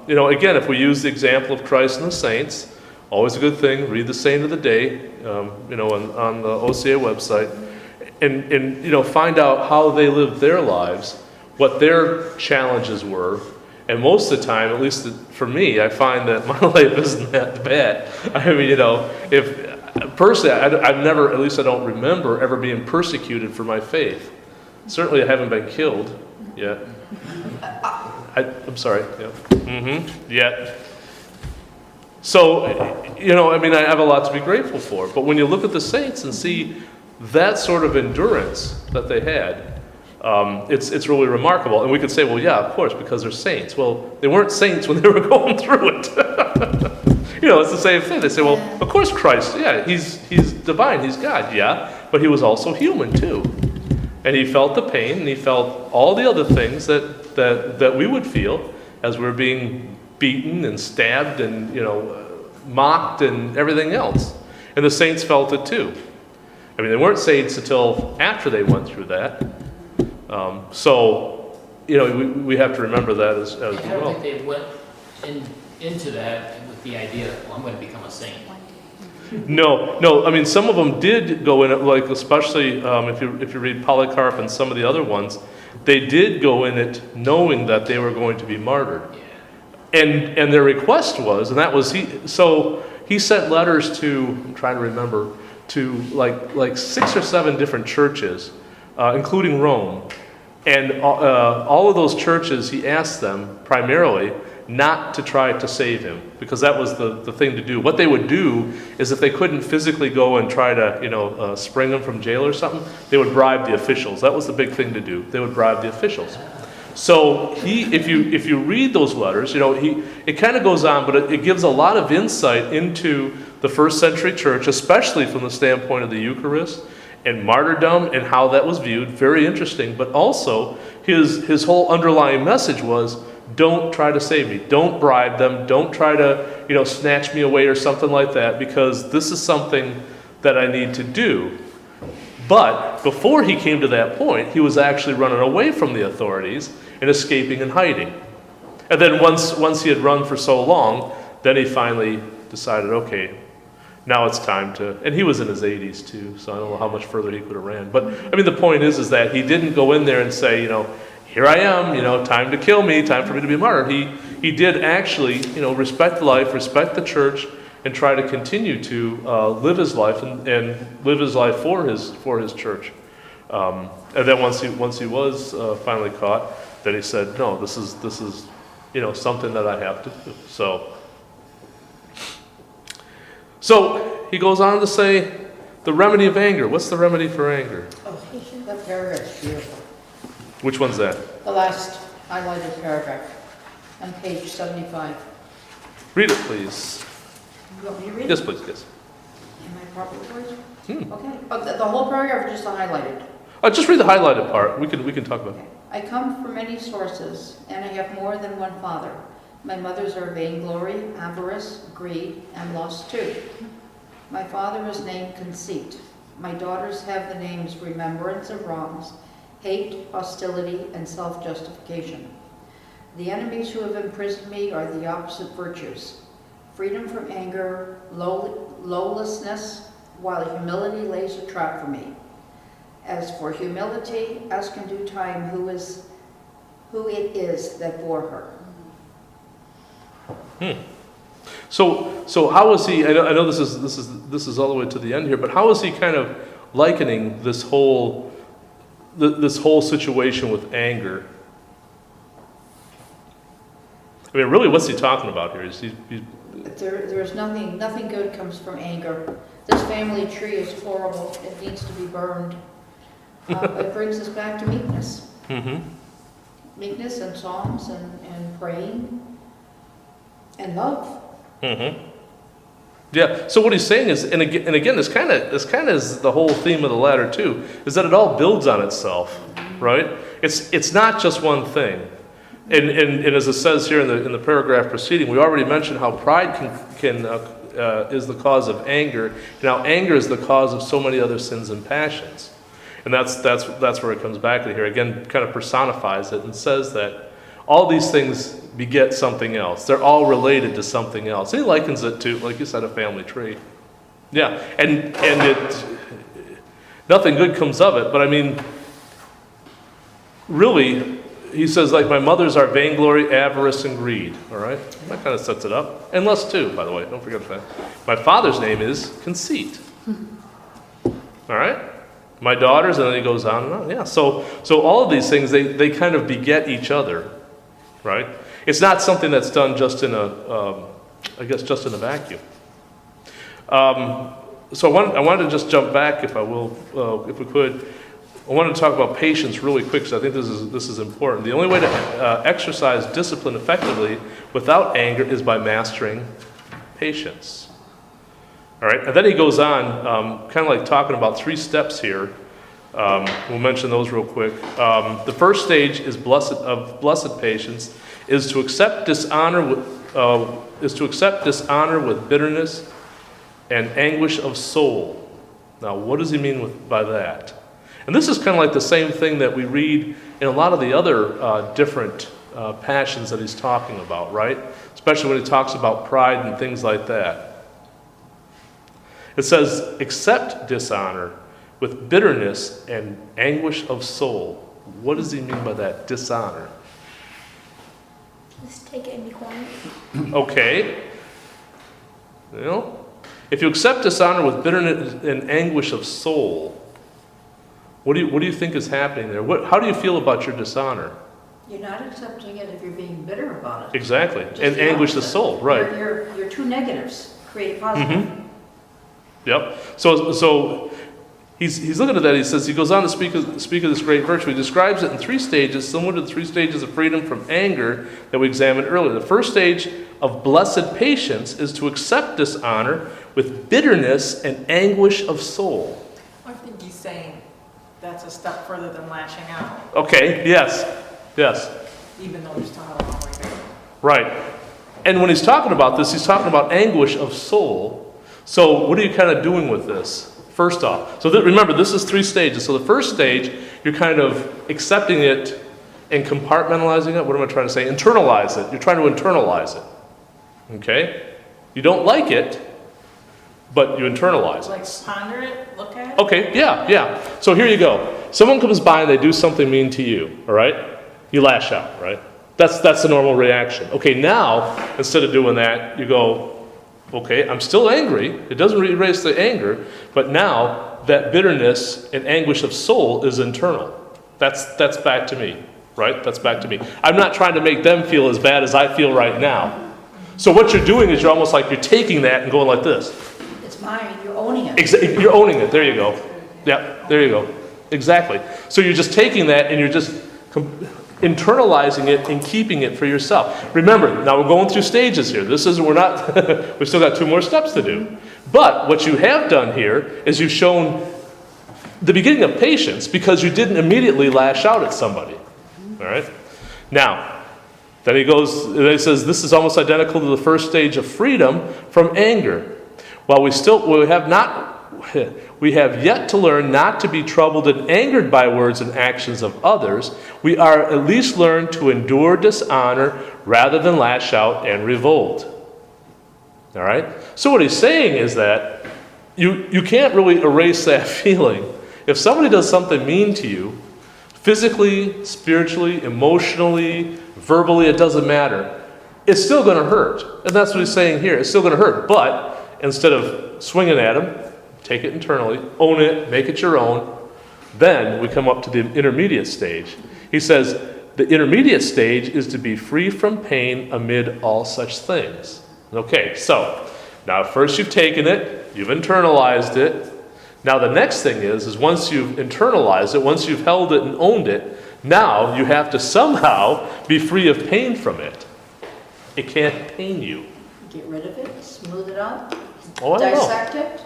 again, if we use the example of Christ and the saints, always a good thing. Read the Saint of the Day, on the OCA website, and find out how they lived their lives, what their challenges were. And most of the time, at least for me, I find that my life isn't that bad. I mean, if personally, I've never, at least I don't remember, ever being persecuted for my faith. Certainly, I haven't been killed yet. I'm sorry. Yeah. Yet. So, I have a lot to be grateful for. But when you look at the saints and see that sort of endurance that they had, it's really remarkable. And we could say, well, yeah, of course, because they're saints. Well, they weren't saints when they were going through it. It's the same thing. They say, well, of course Christ, yeah, he's divine, he's God, yeah, but he was also human too. And he felt the pain, and he felt all the other things that we would feel as we're being beaten and stabbed and, mocked and everything else. And the saints felt it too. I mean, they weren't saints until after they went through that. We have to remember that as I don't well. think they went into that with the idea, well, I'm going to become a saint. No. I mean, some of them did go in it, like especially if you read Polycarp and some of the other ones, they did go in it knowing that they were going to be martyred. Yeah. And their request was, and that was he sent letters to, I'm trying to remember, to like 6 or 7 different churches, including Rome. And all of those churches, he asked them primarily not to try to save him, because that was the thing to do. What they would do is if they couldn't physically go and try to spring him from jail or something, they would bribe the officials. That was the big thing to do. They would bribe the officials. So if you read those letters, it kind of goes on, but it gives a lot of insight into the first century church, especially from the standpoint of the Eucharist and martyrdom and how that was viewed. Very interesting. But also his whole underlying message was, don't try to save me. Don't bribe them. Don't try to snatch me away or something like that, because this is something that I need to do. But before he came to that point, he was actually running away from the authorities and escaping and hiding. And then once he had run for so long, then he finally decided, okay, now it's time to, and he was in his 80s too, so I don't know how much further he could have ran. But I mean, the point is that he didn't go in there and say, here I am, time to kill me, time for me to be martyred. He did actually, respect life, respect the church, and try to continue to live his life and live his life for his church. And then once he was finally caught, then he said, no, this is something that I have to do. So he goes on to say, the remedy of anger. What's the remedy for anger? Oh, that paragraph's beautiful. Which one's that? The last highlighted paragraph on page 75. Read it, please. You want me to read it? Yes, please, yes. Am I proper voice? Hmm. Okay. Oh, the whole paragraph or just the highlighted? Just read the highlighted part. We can talk about it. Okay. I come from many sources, and I have more than one father. My mothers are vainglory, avarice, greed, and lust too. My father is named Conceit. My daughters have the names remembrance of wrongs, hate, hostility, and self-justification. The enemies who have imprisoned me are the opposite virtues: freedom from anger, lawlessness, while humility lays a trap for me. As for humility, ask in due time who it is that bore her. So how is he? I know this is all the way to the end here, but how is he kind of likening this whole situation with anger? I mean, really, what's he talking about here? There's nothing good comes from anger. This family tree is horrible. It needs to be burned. It brings us back to meekness. Mm-hmm. Meekness and psalms and praying and love. Mm-hmm. Yeah. So what he's saying is, and again, this kind of is the whole theme of the ladder too, is that it all builds on itself, right? It's not just one thing. And as it says here in the paragraph preceding, we already mentioned how pride can is the cause of anger. Now, anger is the cause of so many other sins and passions, and that's where it comes back to here. Again, kind of personifies it and says that all these things beget something else. They're all related to something else. He likens it to, like you said, a family tree. Yeah, and it nothing good comes of it. But I mean, really. He says, like, my mothers are vainglory, avarice, and greed. All right? That kind of sets it up. And lust, too, by the way. Don't forget that. My father's name is Conceit. All right? My daughters, and then he goes on and on. Yeah, so all of these things, they kind of beget each other. Right? It's not something that's done just in just in a vacuum. So I wanted to just jump back, if we could. I wanted to talk about patience really quick, because I think this is important. The only way to exercise discipline effectively without anger is by mastering patience. All right, and then he goes on, kind of like talking about 3 steps here. We'll mention those real quick. The first stage is blessed patience, is to accept dishonor with bitterness and anguish of soul. Now, what does he mean by that? And this is kind of like the same thing that we read in a lot of the other different passions that he's talking about, right? Especially when he talks about pride and things like that. It says, accept dishonor with bitterness and anguish of soul. What does he mean by that, dishonor? Just take it and be quiet. Okay. You know, if you accept dishonor with bitterness and anguish of soul, what do you think is happening there? How do you feel about your dishonor? You're not accepting it if you're being bitter about it. Exactly. Just And the anguish of opposite. soul, right. Your two negatives create a positive. Yep. So he's looking at that. He says, he goes on to speak of this great virtue. He describes it in 3 stages, similar to the 3 stages of freedom from anger that we examined earlier. The first stage of blessed patience is to accept dishonor with bitterness and anguish of soul. I think he's saying that's a step further than lashing out, Okay, yes, even though there's still a long way to go. right. And when he's talking about this, he's talking about anguish of soul. So what are you kind of doing with this? First off, so remember, this is 3 stages. So the first stage, you're kind of accepting it and compartmentalizing it. What am I trying to say? Internalize it. You're trying to internalize it. Okay? You don't like it, but you internalize Like it. ponder it, look at it. Okay, yeah. So here you go. Someone comes by and they do something mean to you, all right? You lash out, right? That's the normal reaction. Okay, now, instead of doing that, you go, okay, I'm still angry. It doesn't erase the anger, but now that bitterness and anguish of soul is internal. That's back to me, right? That's back to me. I'm not trying to make them feel as bad as I feel right now. So what you're doing is you're almost like you're taking that and going like this. It's mine, you're owning it. You're owning it. There you go. Yeah, there you go. Exactly. So you're just taking that and you're just internalizing it and keeping it for yourself. Remember, now we're going through stages here. We've still got 2 more steps to do. But what you have done here is you've shown the beginning of patience because you didn't immediately lash out at somebody. All right? Now, then he says, this is almost identical to the first stage of freedom from anger. While we have yet to learn not to be troubled and angered by words and actions of others, we are at least learned to endure dishonor rather than lash out and revolt. All right? So what he's saying is that you can't really erase that feeling. If somebody does something mean to you, physically, spiritually, emotionally, verbally, it doesn't matter. It's still going to hurt. And that's what he's saying here. It's still going to hurt. But instead of swinging at him, take it internally, own it, make it your own. Then we come up to the intermediate stage. He says the intermediate stage is to be free from pain amid all such things. Okay, so now first you've taken it, you've internalized it. Now the next thing is once you've internalized it, once you've held it and owned it, now you have to somehow be free of pain from it. It can't pain you. Get rid of it, smooth it out, Oh, I don't know. dissect it.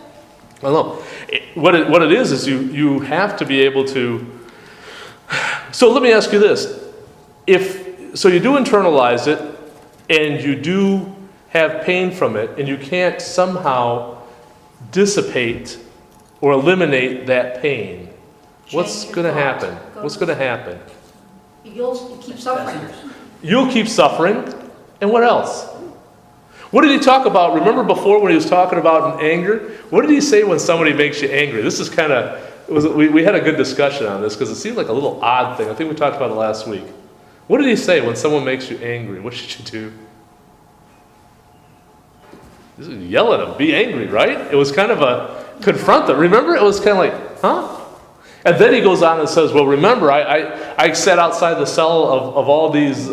I don't know. What it is you have to be able to. So let me ask you this: so you do internalize it, and you do have pain from it, and you can't somehow dissipate or eliminate that pain. What's Change going to your thoughts. happen? Go What's to- going to happen? You'll keep suffering. You'll keep suffering, and what else? What did he talk about? Remember before when he was talking about in anger? What did he say when somebody makes you angry? This is kind of, we had a good discussion on this because it seemed like a little odd thing. I think we talked about it last week. What did he say when someone makes you angry? What should you do? Yell at them, be angry, right? It was kind of a confront them. Remember? It was kind of like, huh? And then he goes on and says, well, remember, I sat outside the cell of all these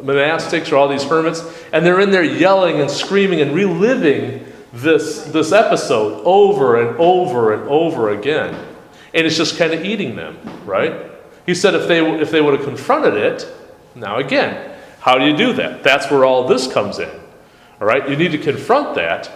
monastics or all these hermits, and they're in there yelling and screaming and reliving this episode over and over and over again. And it's just kind of eating them, right? He said if they would have confronted it, now again, how do you do that? That's where all this comes in. All right? You need to confront that.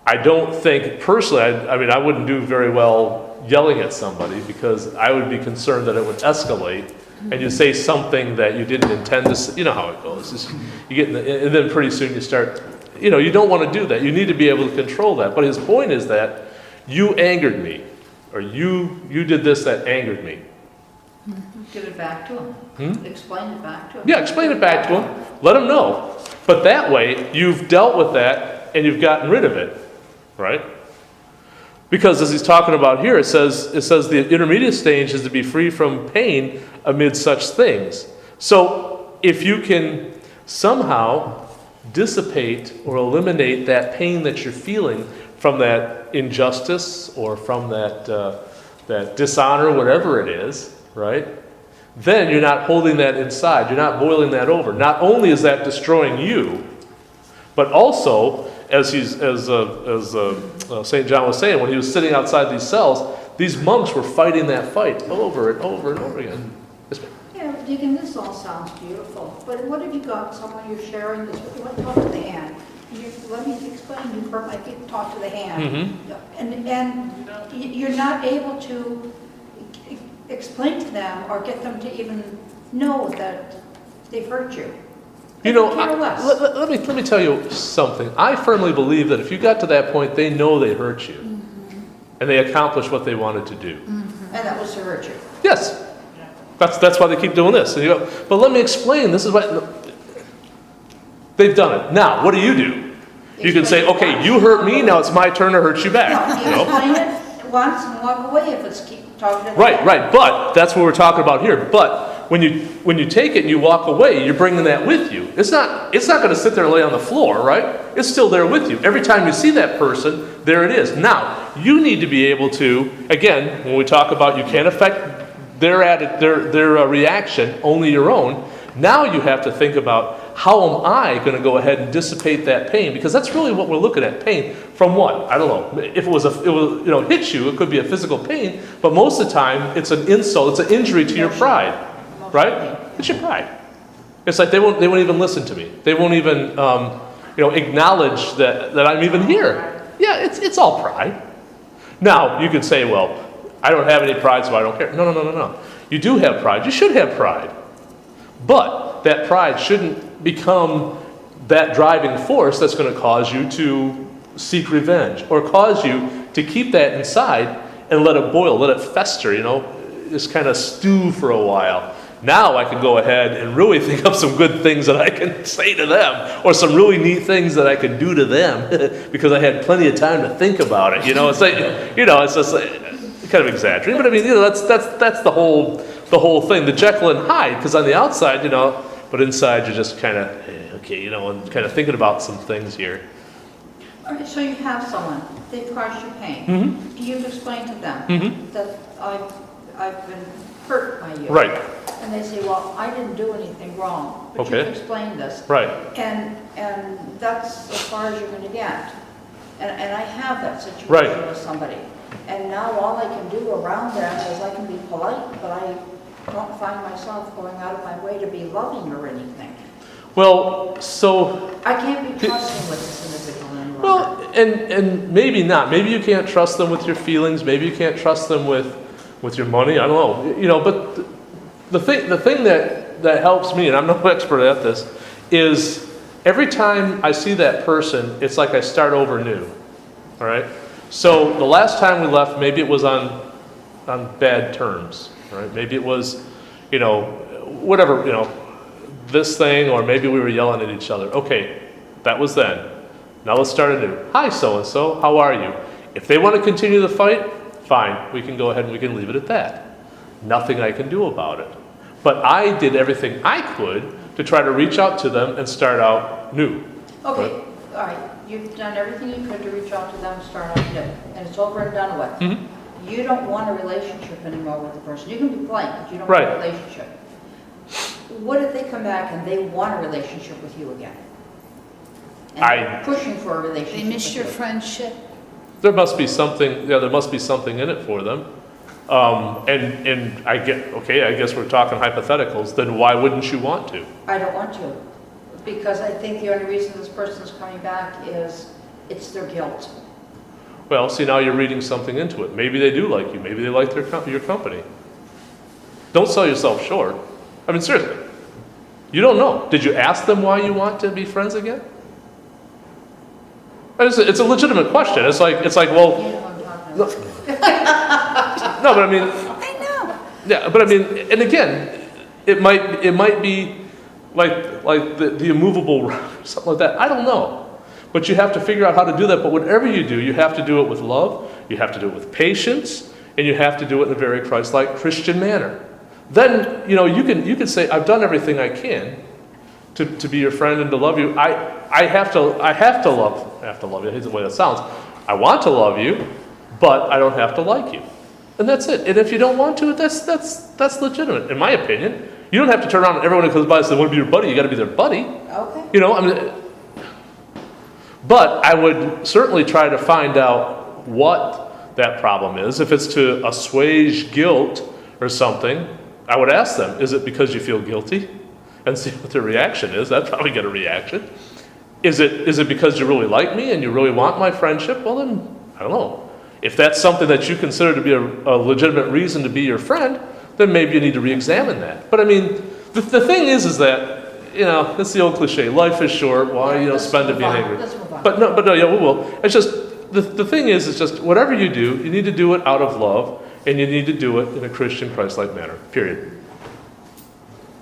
I don't think, personally, I wouldn't do very well yelling at somebody because I would be concerned that it would escalate and you say something that you didn't intend to say. You know how it goes. You get and then pretty soon you start, you don't want to do that. You need to be able to control that. But his point is that you angered me, or you did this that angered me. Give it back to them. Explain it back to them. Yeah, explain it back to them. Let them know. But that way, you've dealt with that and you've gotten rid of it, right? Because as he's talking about here, it says the intermediate stage is to be free from pain amid such things. So if you can somehow dissipate or eliminate that pain that you're feeling from that injustice or from that dishonor, whatever it is, right? Then you're not holding that inside. You're not boiling that over. Not only is that destroying you, but also, as St. John was saying, when he was sitting outside these cells, these monks were fighting that fight over and over and over again. Yes, ma'am. Yeah, Deacon, this all sounds beautiful, but what have you got someone you're sharing this with? What, talk to the hand. Let me explain, you hurt my feet, talk to the hand. And you're not able to explain to them or get them to even know that they've hurt you. You know, care less. let me tell you something. I firmly believe that if you got to that point, they know they hurt you. And they accomplished what they wanted to do. And that was to hurt you. Yes. That's why they keep doing this. And you go, but let me explain. This is what... They've done it. Now, what do? You can say, okay, you hurt me, now it's my turn to hurt you back. No, you explain it once and walk away if it's keep talking to them. Right. But that's what we're talking about here. But when you take it and you walk away, you're bringing that with you. It's not going to sit there and lay on the floor, right? It's still there with you. Every time you see that person, there it is. Now, you need to be able to, again, when we talk about you can't affect their reaction, only your own. Now you have to think about, how am I going to go ahead and dissipate that pain? Because that's really what we're looking at. Pain from what? I don't know. If it was hits you, it could be a physical pain. But most of the time, it's an insult. It's an injury to your pride, right? It's your pride. It's like they won't even listen to me. They won't even acknowledge that I'm even here. Yeah, it's all pride. Now you could say, well, I don't have any pride, so I don't care. No. You do have pride. You should have pride. But that pride shouldn't become that driving force that's going to cause you to seek revenge or cause you to keep that inside and let it boil, let it fester, just kind of stew for a while. Now I can go ahead and really think of some good things that I can say to them or some really neat things that I can do to them because I had plenty of time to think about it. It's like, it's just like, kind of exaggerating, but I mean, that's the whole thing, the Jekyll and Hyde, because on the outside, but inside you're just kind of, and kind of thinking about some things here. All right, so you have someone, they've caused you pain. You've explained to them that I've been hurt by you. Right. And they say, well, I didn't do anything wrong, but Okay. you've explained this. Right. And that's as far as you're going to get. And I have that situation Right. with somebody. And now all I can do around that is I can be polite, but I don't find myself going out of my way to be loving or anything. Well, so... I can't be trusting with this individual any longer. Well, and maybe not. Maybe you can't trust them with your feelings. Maybe you can't trust them with your money. I don't know. But the thing that helps me, and I'm no expert at this, is every time I see that person, it's like I start over new. All right? So the last time we left, maybe it was on bad terms. Right? Maybe it was, whatever, this thing, or maybe we were yelling at each other. Okay, that was then. Now let's start anew. Hi, so-and-so, how are you? If they want to continue the fight, fine. We can go ahead and we can leave it at that. Nothing I can do about it. But I did everything I could to try to reach out to them and start out new. Okay, Right? all right. You've done everything you could to reach out to them, start out new, and it's over and done with. You don't want a relationship anymore with the person. You can be polite, but you don't want a relationship. What if they come back and they want a relationship with you again? And they're pushing for a relationship. They miss with your you. friendship. There must be something. Yeah, there must be something in it for them. And I guess we're talking hypotheticals. Then why wouldn't you want to? I don't want to, because I think the only reason this person's coming back is it's their guilt. Well, see, now you're reading something into it. Maybe they do like you. Maybe they like your company. Don't sell yourself short. I mean, seriously. You don't know. Did you ask them why you want to be friends again? It's a legitimate question. It's like, well, You know what I'm talking about. no, but I mean, I know. Yeah, but I mean, and again, it might be like the immovable rock or something like that. I don't know. But you have to figure out how to do that. But whatever you do, you have to do it with love, you have to do it with patience, and you have to do it in a very Christ-like Christian manner. Then, you can say, I've done everything I can to be your friend and to love you. I have to love you. Here's the way that sounds. I want to love you, but I don't have to like you. And that's it. And if you don't want to, that's legitimate, in my opinion. You don't have to turn around and everyone who comes by and say, I want to be your buddy. You got to be their buddy. Okay. But I would certainly try to find out what that problem is. If it's to assuage guilt or something, I would ask them, is it because you feel guilty? And see what their reaction is. I'd probably get a reaction. Is it because you really like me and you really want my friendship? Well, then, I don't know. If that's something that you consider to be a legitimate reason to be your friend, then maybe you need to re-examine that. But I mean, the thing is that, it's the old cliche, life is short, why, spend it being angry. Let's move on. But no, yeah, we will. It's just, the thing is just whatever you do, you need to do it out of love, and you need to do it in a Christian, Christ-like manner, period.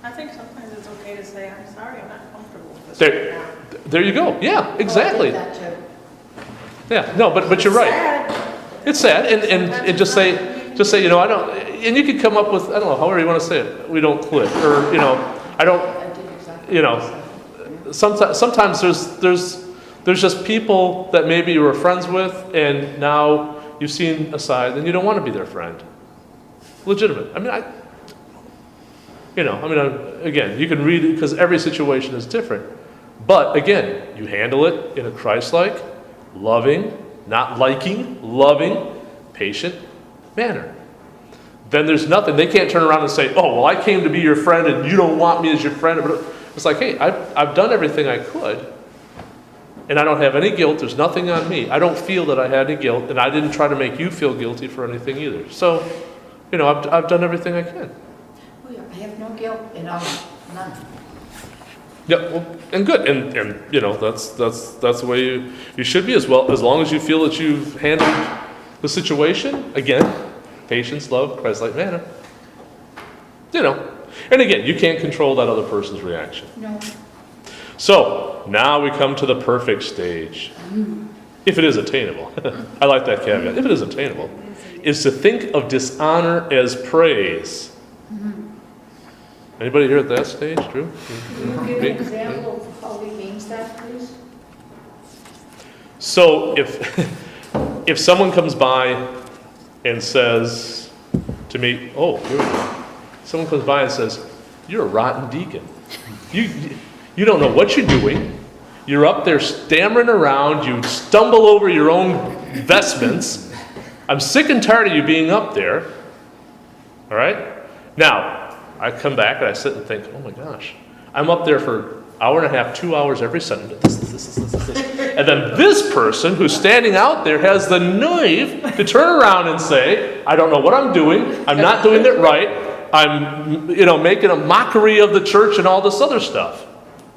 I think sometimes it's okay to say, I'm sorry, I'm not comfortable with this right now. There you go. Yeah, exactly. Well, I did that too. Yeah, no, but you're right. Sad. It's sad, and just say, I don't, and you could come up with, I don't know, however you want to say it, we don't click, or, I don't, I did exactly what you said. sometimes there's just people that maybe you were friends with, and now you've seen a side, and you don't want to be their friend. Legitimate. Again, you can read it, because every situation is different. But again, you handle it in a Christ-like, loving, not liking, loving, patient manner. Then there's nothing. They can't turn around and say, oh, well, I came to be your friend and you don't want me as your friend. It's like, hey, I've done everything I could, and I don't have any guilt. There's nothing on me. I don't feel that I had any guilt, and I didn't try to make you feel guilty for anything either. So, I've done everything I can. Oh, yeah, I have no guilt and none. Yeah, well, and good, and that's the way you should be as well, as long as you feel that you've handled the situation. Again, patience, love, Christ-like manner. And again, you can't control that other person's reaction. No. So now we come to the perfect stage, if it is attainable. I like that caveat. If it is attainable, is to think of dishonor as praise. Anybody here at that stage, Drew? Can you give an example of how he means that, please? So if someone comes by and says to me, oh, here we go. Someone comes by and says, you're a rotten deacon. You don't know what you're doing. You're up there stammering around. You stumble over your own vestments. I'm sick and tired of you being up there. All right? Now, I come back and I sit and think, oh my gosh, I'm up there for an hour and a half, 2 hours every Sunday. This. And then this person who's standing out there has the nerve to turn around and say, I don't know what I'm doing. I'm not doing it right. I'm, making a mockery of the church and all this other stuff.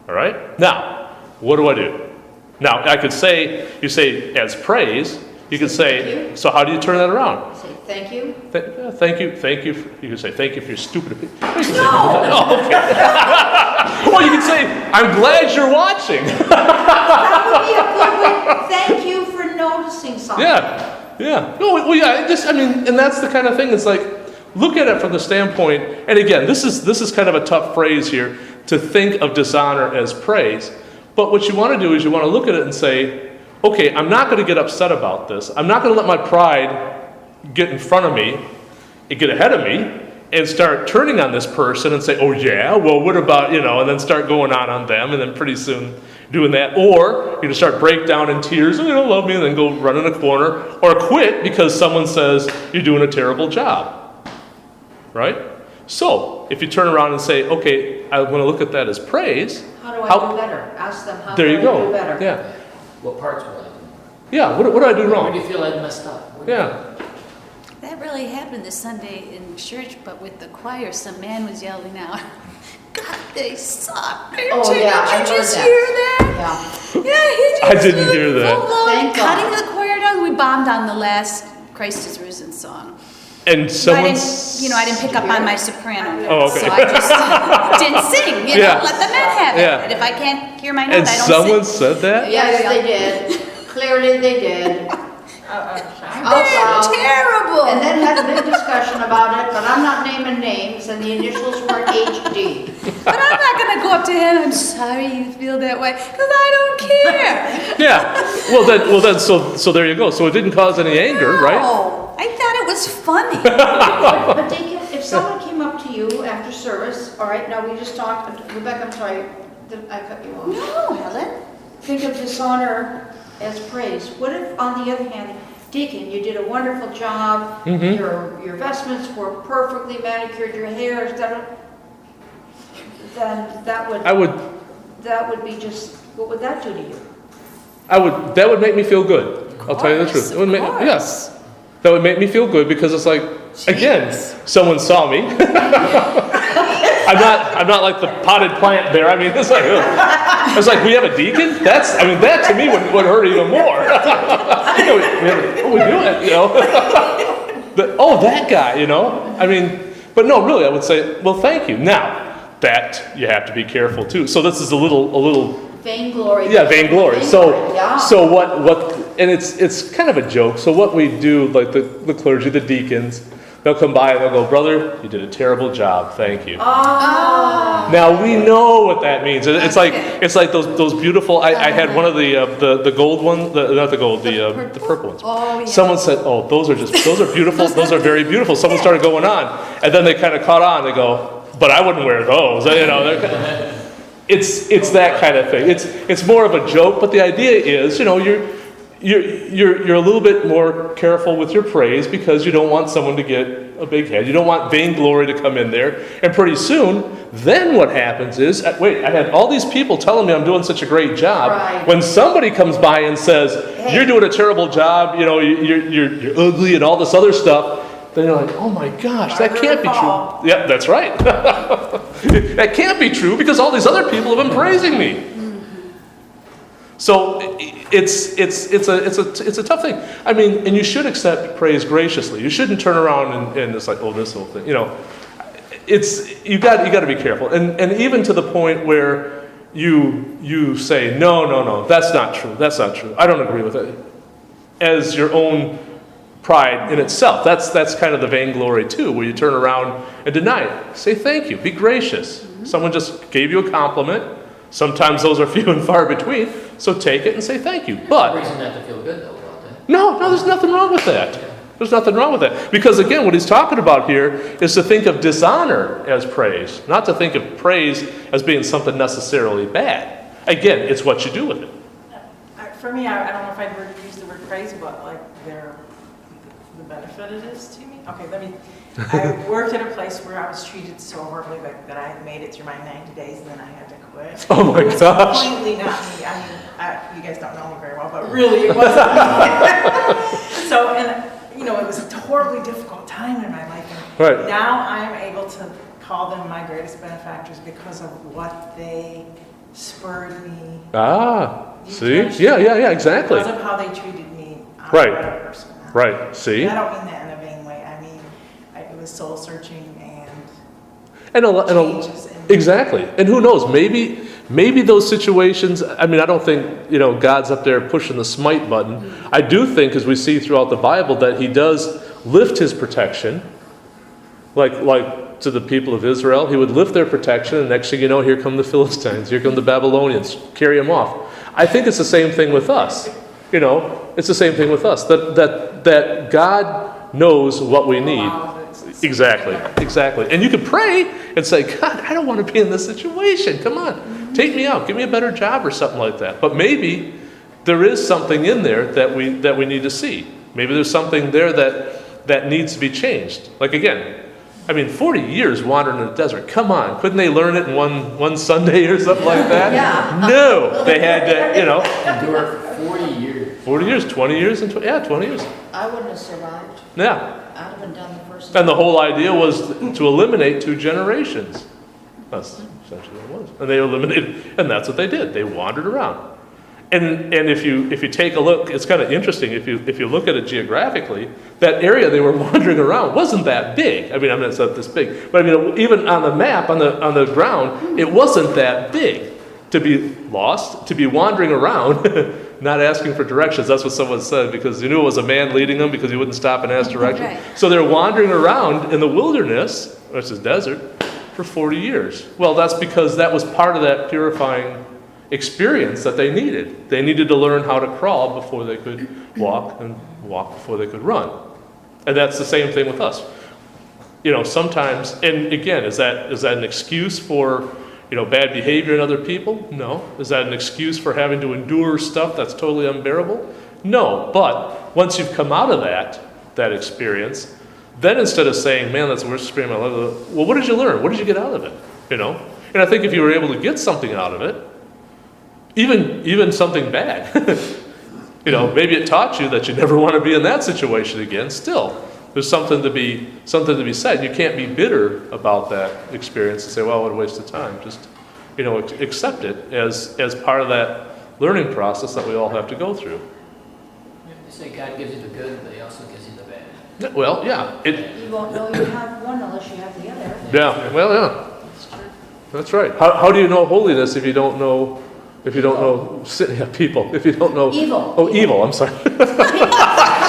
All right? Now, what do I do? Now, I could say, you say as praise, you could say, so how do you turn that around? Say thank you. Thank you. You can say, thank you for your stupid opinion. No! Oh, okay. Well, you can say, I'm glad you're watching. That would be a good one. Thank you for noticing something. Yeah. Well, yeah, and that's the kind of thing, it's like, look at it from the standpoint, and again, this is kind of a tough phrase here, to think of dishonor as praise. But what you want to do is you want to look at it and say, okay, I'm not going to get upset about this. I'm not going to let my pride get in front of me and get ahead of me and start turning on this person and say, oh yeah, well what about, and then start going on them, and then pretty soon doing that. Or you start break down in tears, and you don't love me, and then go run in a corner, or quit because someone says you're doing a terrible job. Right? So, if you turn around and say, okay, I want to look at that as praise. How do I do better? Ask them how there do you I go. do better. Yeah. What parts will I do? Yeah, what do I do Where wrong? do you feel I messed up? Yeah. That really happened this Sunday in church, but with the choir, some man was yelling out, God, they suck. Did you just hear that? Yeah. Yeah, he just I didn't hear that. full-blown Thank God. cutting the choir down. We bombed on the last Christ is Risen song. And I someone's... didn't, I didn't pick up on my soprano. Oh, okay. So I just didn't sing, Yeah. let the men have it. Yeah. And if I can't hear my note, And I don't someone sing. said that? Yes, they did. Clearly they did. They're Out loud. terrible. And then had a big discussion about it, but I'm not naming names, and the initials were HD. But I'm not going to go up to him, I'm sorry you feel that way, because I don't care. Yeah. Well then, so there you go. So it didn't cause any anger, right? No, I thought it was funny. But Deacon, if someone came up to you after service, all right, now we just talked, Rebecca, I'm sorry, did I cut you off? No, Helen. Think of dishonor as praise. What if, on the other hand, Deacon, you did a wonderful job, your vestments were perfectly manicured, your hair is done, then that would be just, what would that do to you? That would make me feel good. I'll tell you the truth. It would make, yes. That would make me feel good because it's like, again, someone saw me. I'm not like the potted plant there. I mean, it's like we have a deacon? That to me would hurt even more. We do it, that guy, I mean, but no, really, I would say, well, thank you. Now, that you have to be careful too. So this is a little Vainglory. yeah, vainglory. Yeah. So what, and it's kind of a joke. So what we do, like the clergy, the deacons, they'll come by and they'll go, brother, you did a terrible job. Thank you. Now we know what that means. It's like those beautiful. I had one of the gold ones, not the gold, the purple ones. Oh, yeah. Someone said, oh, those are beautiful. Those are very beautiful. Someone started going on, and then they kind of caught on. They go, but I wouldn't wear those. It's that kind of thing. It's more of a joke, but the idea is, you're a little bit more careful with your praise because you don't want someone to get a big head. You don't want vainglory to come in there. And pretty soon, then what happens is, wait, I had all these people telling me I'm doing such a great job. Right. When somebody comes by and says, Hey. you're doing a terrible job, you're ugly and all this other stuff, then you're like, oh my gosh, that can't be true. Yeah, that's right. That can't be true because all these other people have been praising me. So it's a tough thing. I mean, and you should accept praise graciously. You shouldn't turn around and it's like, oh, this whole thing. You got to be careful. And even to the point where you say, no, that's not true. That's not true. I don't agree with it. As your own pride in itself. That's kind of the vainglory too, where you turn around and deny it. Say thank you. Be gracious. Someone just gave you a compliment. Sometimes those are few and far between. So take it and say thank you. But reason not to feel good though about that. no, there's nothing wrong with that. There's nothing wrong with that. Because again, what he's talking about here is to think of dishonor as praise, not to think of praise as being something necessarily bad. Again, it's what you do with it. For me, I don't know if I'd use the word praise, but like the benefit it is to me. Okay, I worked at a place where I was treated so horribly that I made it through my 90 days and then I had to quit. Oh my It was gosh. completely not me. I mean, you guys don't know me very well, but really it wasn't me. So, it was a horribly difficult time in my life. And Right. now I'm able to call them my greatest benefactors because of what they spurred me. See? Yeah, exactly. Because of how they treated me. I'm Right. a better person now. Right, see? And I don't mean that in a vain way. I mean, it was soul searching And changes. exactly. And who knows, maybe those situations, I mean, I don't think, God's up there pushing the smite button. I do think, as we see throughout the Bible, that he does lift his protection, like to the people of Israel. He would lift their protection, and next thing you know, here come the Philistines, here come the Babylonians, carry them off. I think it's the same thing with us. It's the same thing with us, that God knows what we need. Exactly. And you can pray and say, God, I don't want to be in this situation. Come on, take me out. Give me a better job or something like that. But maybe there is something in there that we need to see. Maybe there's something there that needs to be changed. Like again, 40 years wandering in the desert. Come on, couldn't they learn it in one Sunday or something like that? Yeah. No, they had to, Endure 40 years. 40 years, 20 years, 20 years. I wouldn't have survived. Yeah. I'd have been done the first And the whole idea was to eliminate 2 generations. That's essentially what it was. And they eliminated, and that's what they did. They wandered around. And if you take a look, it's kind of interesting. If you look at it geographically, that area they were wandering around wasn't that big. I mean, I'm not saying this big, but I mean, even on the map, on the ground, it wasn't that big. To be lost, to be wandering around, not asking for directions. That's what someone said, because you knew it was a man leading them because he wouldn't stop and ask directions. Right. So they're wandering around in the wilderness, which is desert, for 40 years. Well, that's because that was part of that purifying experience that they needed. They needed to learn how to crawl before they could walk, and walk before they could run. And that's the same thing with us. Sometimes, and again, is that an excuse for bad behavior in other people? No. Is that an excuse for having to endure stuff that's totally unbearable? No. But once you've come out of that experience, then instead of saying, man, that's the worst experience of my life, well, what did you learn? What did you get out of it? And I think if you were able to get something out of it, even something bad, maybe it taught you that you never want to be in that situation again. Still, there's something to be said. You can't be bitter about that experience and say, well, what a waste of time. Just, accept it as part of that learning process that we all have to go through. They say God gives you the good, but he also gives you the bad. Well, yeah. You won't know you have one unless you have the other. Yeah, well, yeah. That's true. That's right. How do you know holiness if you don't know sin? Yeah, people. If you don't know Evil. Oh, evil. I'm sorry.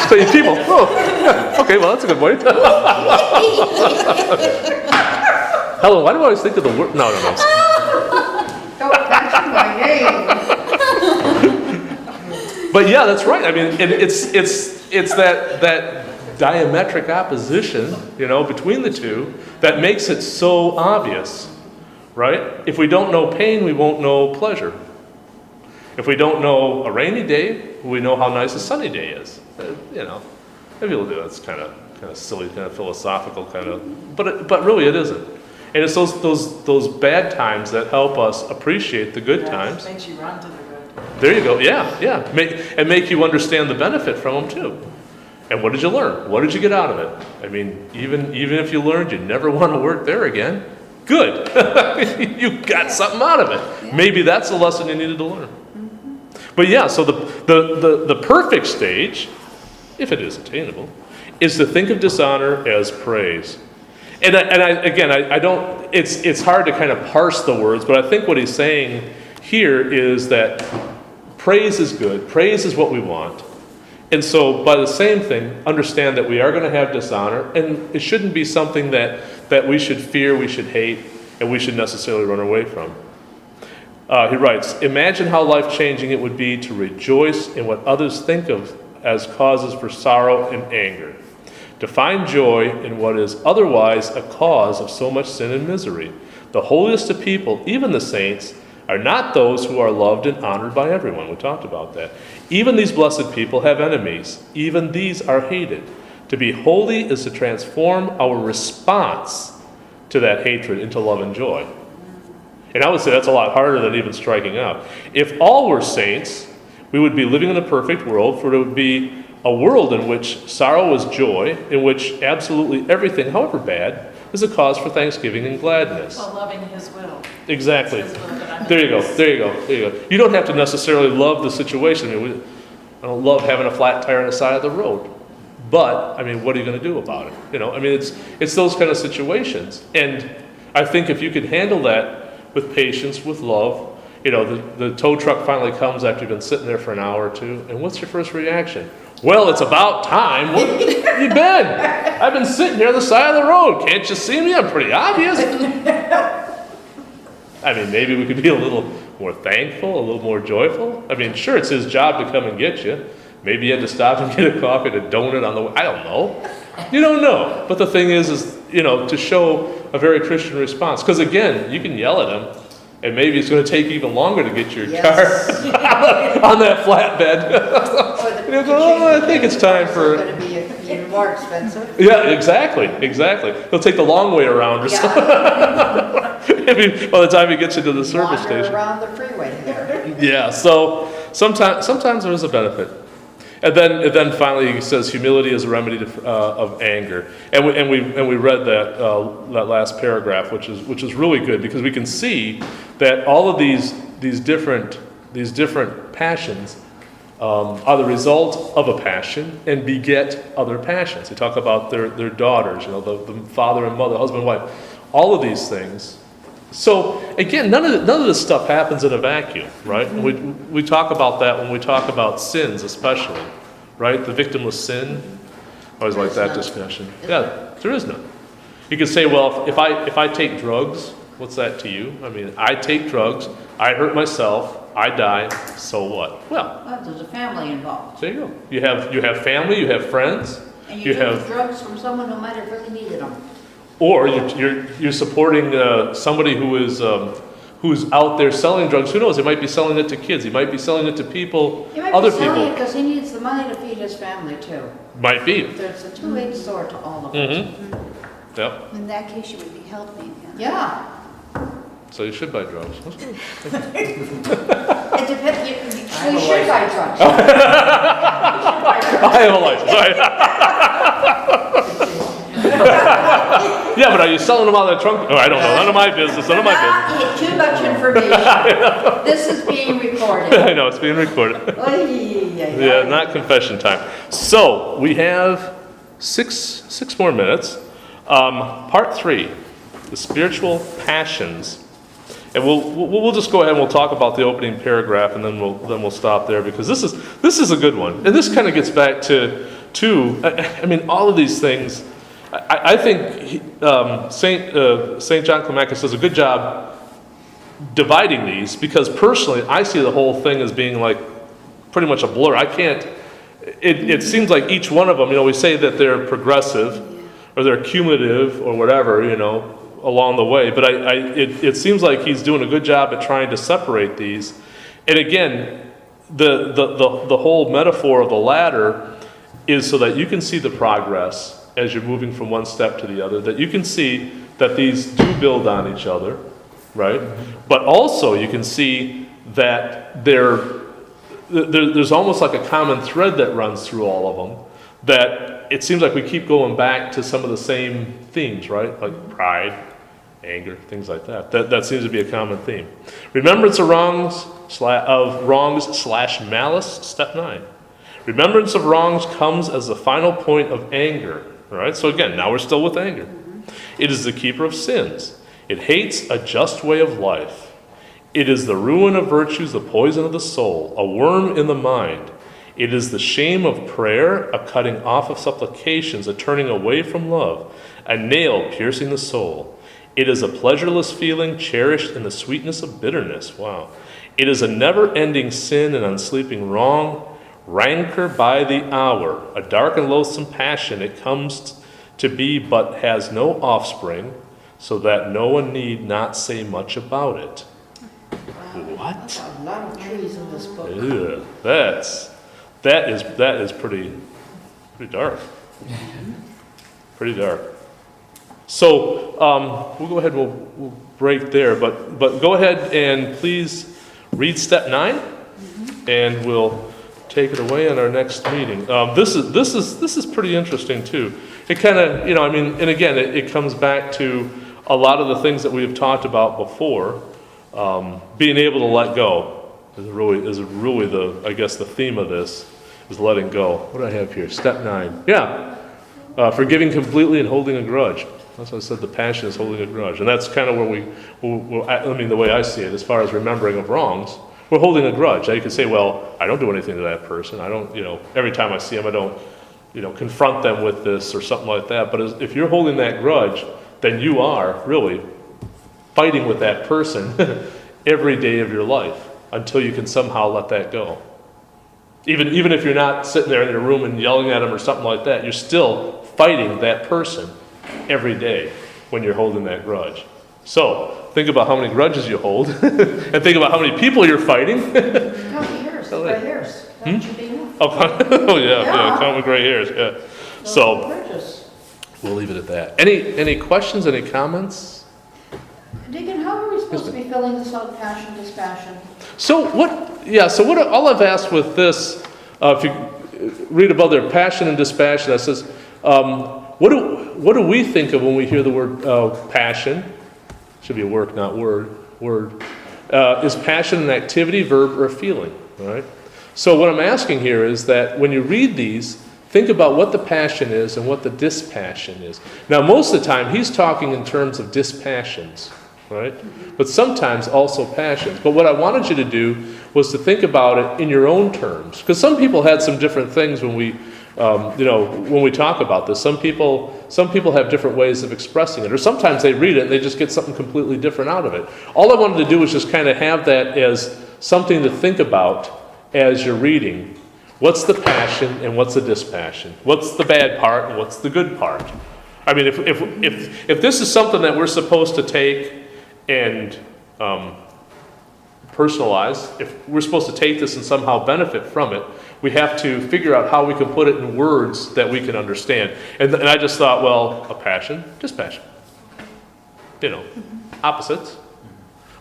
So you people. Oh, yeah. Okay. Well, that's a good point. Helen, why do I always think of the word? No. Don't mention my name. But yeah, that's right. I mean, it's that diametric opposition, between the two that makes it so obvious, right? If we don't know pain, we won't know pleasure. If we don't know a rainy day, we know how nice a sunny day is. Maybe we'll do that's kind of silly, kind of philosophical, but really it isn't. And it's those bad times that help us appreciate the good times. Makes you run to the good. There you go. Yeah. Make you understand the benefit from them too. And what did you learn? What did you get out of it? I mean, even if you learned you never want to work there again, good. You got something out of it. Yeah. Maybe that's the lesson you needed to learn. But yeah, so the perfect stage, if it is attainable, is to think of dishonor as praise. And I don't. It's hard to kind of parse the words, but I think what he's saying here is that praise is good. Praise is what we want. And so, by the same thing, understand that we are going to have dishonor, and it shouldn't be something that we should fear, we should hate, and we should necessarily run away from. He writes, imagine how life-changing it would be to rejoice in what others think of as causes for sorrow and anger, to find joy in what is otherwise a cause of so much sin and misery. The holiest of people, even the saints, are not those who are loved and honored by everyone. We talked about that. Even these blessed people have enemies. Even these are hated. To be holy is to transform our response to that hatred into love and joy. And I would say that's a lot harder than even striking out. If all were saints, we would be living in a perfect world, for it would be a world in which sorrow is joy, in which absolutely everything, however bad, is a cause for thanksgiving and gladness. Well, loving his will. Exactly. His will that I'm There you go. You don't have to necessarily love the situation. I don't love having a flat tire on the side of the road. But, what are you going to do about it? It's those kind of situations. And I think if you could handle that with patience, with love, the tow truck finally comes after you've been sitting there for an hour or two, and what's your first reaction? Well, it's about time. Where have you been? I've been sitting here on the side of the road. Can't you see me? I'm pretty obvious. Maybe we could be a little more thankful, a little more joyful. Sure, it's his job to come and get you. Maybe you had to stop and get a coffee, a donut on the way. I don't know. You don't know. But the thing is to show a very Christian response. Because again, you can yell at him, and maybe it's going to take even longer to get your car on that flatbed. You go, I think it's time for... It's going to be even more expensive. Yeah, exactly. He'll take the long way around or something. By the time he gets you to the service Wander station. around the freeway there. Yeah, so sometimes there is a benefit. And then finally he says humility is a remedy of anger. And we read that last paragraph, which is really good, because we can see that all of these different these different passions are the result of a passion and beget other passions. They talk about their daughters, the father and mother, husband and wife, all of these things. So again, none of this stuff happens in a vacuum, right? We talk about that when we talk about sins, especially, right? The victimless sin. I always like that discussion. Yeah, there is none. You could say, well, if I take drugs, what's that to you? I mean, I take drugs, I hurt myself, I die, so what? Well, there's a family involved. there you go. You have family, you have friends, And you took drugs from someone who might have really needed them. or you're supporting somebody who's out there selling drugs. Who knows? He might be selling it to kids. He might be selling it to people, He might other be selling it people. because he needs the money to feed his family too. Might be. There's a two-edged sword to all of it. Mm-hmm. Yep. In that case, you would be helping him. Yeah. So you should buy drugs. That's good. It depends, you should buy drugs. I have a license. Yeah, but are you selling them out of the trunk? Oh, I don't know. None of my business. None of my business. Too much information. This is being recorded. I know, it's being recorded. Yeah, not confession time. So, we have six more minutes. Part 3, the spiritual passions. And we'll just go ahead and we'll talk about the opening paragraph, and then we'll stop there, because this is a good one. And this kind of gets back to I mean, all of these things. I think Saint John Climacus does a good job dividing these, because personally I see the whole thing as being like pretty much a blur. I can't. It seems like each one of them. We say that they're progressive or they're cumulative or whatever. Along the way, but it seems like he's doing a good job at trying to separate these. And again, the whole metaphor of the ladder is so that you can see the progress as you're moving from one step to the other, that you can see that these do build on each other, right? But also you can see that there's almost like a common thread that runs through all of them, that it seems like we keep going back to some of the same themes, right? Like pride, anger, things like that. That seems to be a common theme. Remembrance of wrongs / malice, step 9. Remembrance of wrongs comes as the final point of anger. All right, so again, now we're still with anger. It is the keeper of sins. It hates a just way of life. It is the ruin of virtues, the poison of the soul, a worm in the mind. It is the shame of prayer, a cutting off of supplications, a turning away from love, a nail piercing the soul. It is a pleasureless feeling cherished in the sweetness of bitterness. Wow. It is a never-ending sin and unsleeping wrong, rancor by the hour, a dark and loathsome passion. It comes to be but has no offspring, so that no one need not say much about it. What? A lot of trees in this book. Ew, that is pretty dark. Pretty dark. So we'll go ahead. We'll break there, but go ahead and please read step 9, and we'll take it away in our next meeting. This is pretty interesting too. It kind of and again it comes back to a lot of the things that we have talked about before. Being able to let go is really the theme of this is letting go. What do I have here? Step 9. Yeah, forgiving completely and holding a grudge. That's what I said. The passion is holding a grudge, and that's kind of where the way I see it, as far as remembering of wrongs, we're holding a grudge. Now you can say, well, I don't do anything to that person. I don't, every time I see them, I don't, confront them with this or something like that. But if you're holding that grudge, then you are really fighting with that person every day of your life until you can somehow let that go. Even if you're not sitting there in your room and yelling at them or something like that, you're still fighting that person every day when you're holding that grudge. So think about how many grudges you hold and think about how many people you're fighting. Count the hairs, the gray hairs. That should be enough. Oh yeah, count the gray hairs. Yeah. So Gorgeous. we'll leave it at that. Any questions? Any comments? Deacon, how are we supposed to be filling this out, passion, dispassion? So what all I've asked with this, if you read about their passion and dispassion, that says, what do we think of when we hear the word passion? Should be a work, not word. Is passion an activity, verb, or a feeling? All right. So what I'm asking here is that when you read these, think about what the passion is and what the dispassion is. Now, most of the time, he's talking in terms of dispassions, right? But sometimes also passions. But what I wanted you to do was to think about it in your own terms, because some people had some different things when we, when we talk about this. Some people have different ways of expressing it, or sometimes they read it and they just get something completely different out of it. All I wanted to do was just kind of have that as something to think about as you're reading. What's the passion and what's the dispassion? What's the bad part and what's the good part? I mean, if this is something that we're supposed to take and personalize, if we're supposed to take this and somehow benefit from it, we have to figure out how we can put it in words that we can understand. And I just thought, well, a passion, dispassion. Opposites.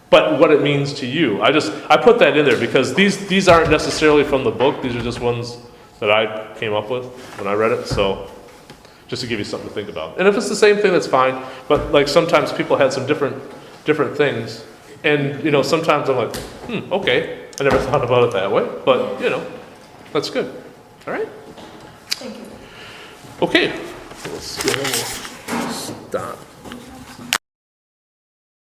But what it means to you. I put that in there because these aren't necessarily from the book. These are just ones that I came up with when I read it. So just to give you something to think about. And if it's the same thing, that's fine. But like sometimes people had some different things. And sometimes I'm like, okay, I never thought about it that way. But that's good. All right? Thank you. Okay. We'll stop.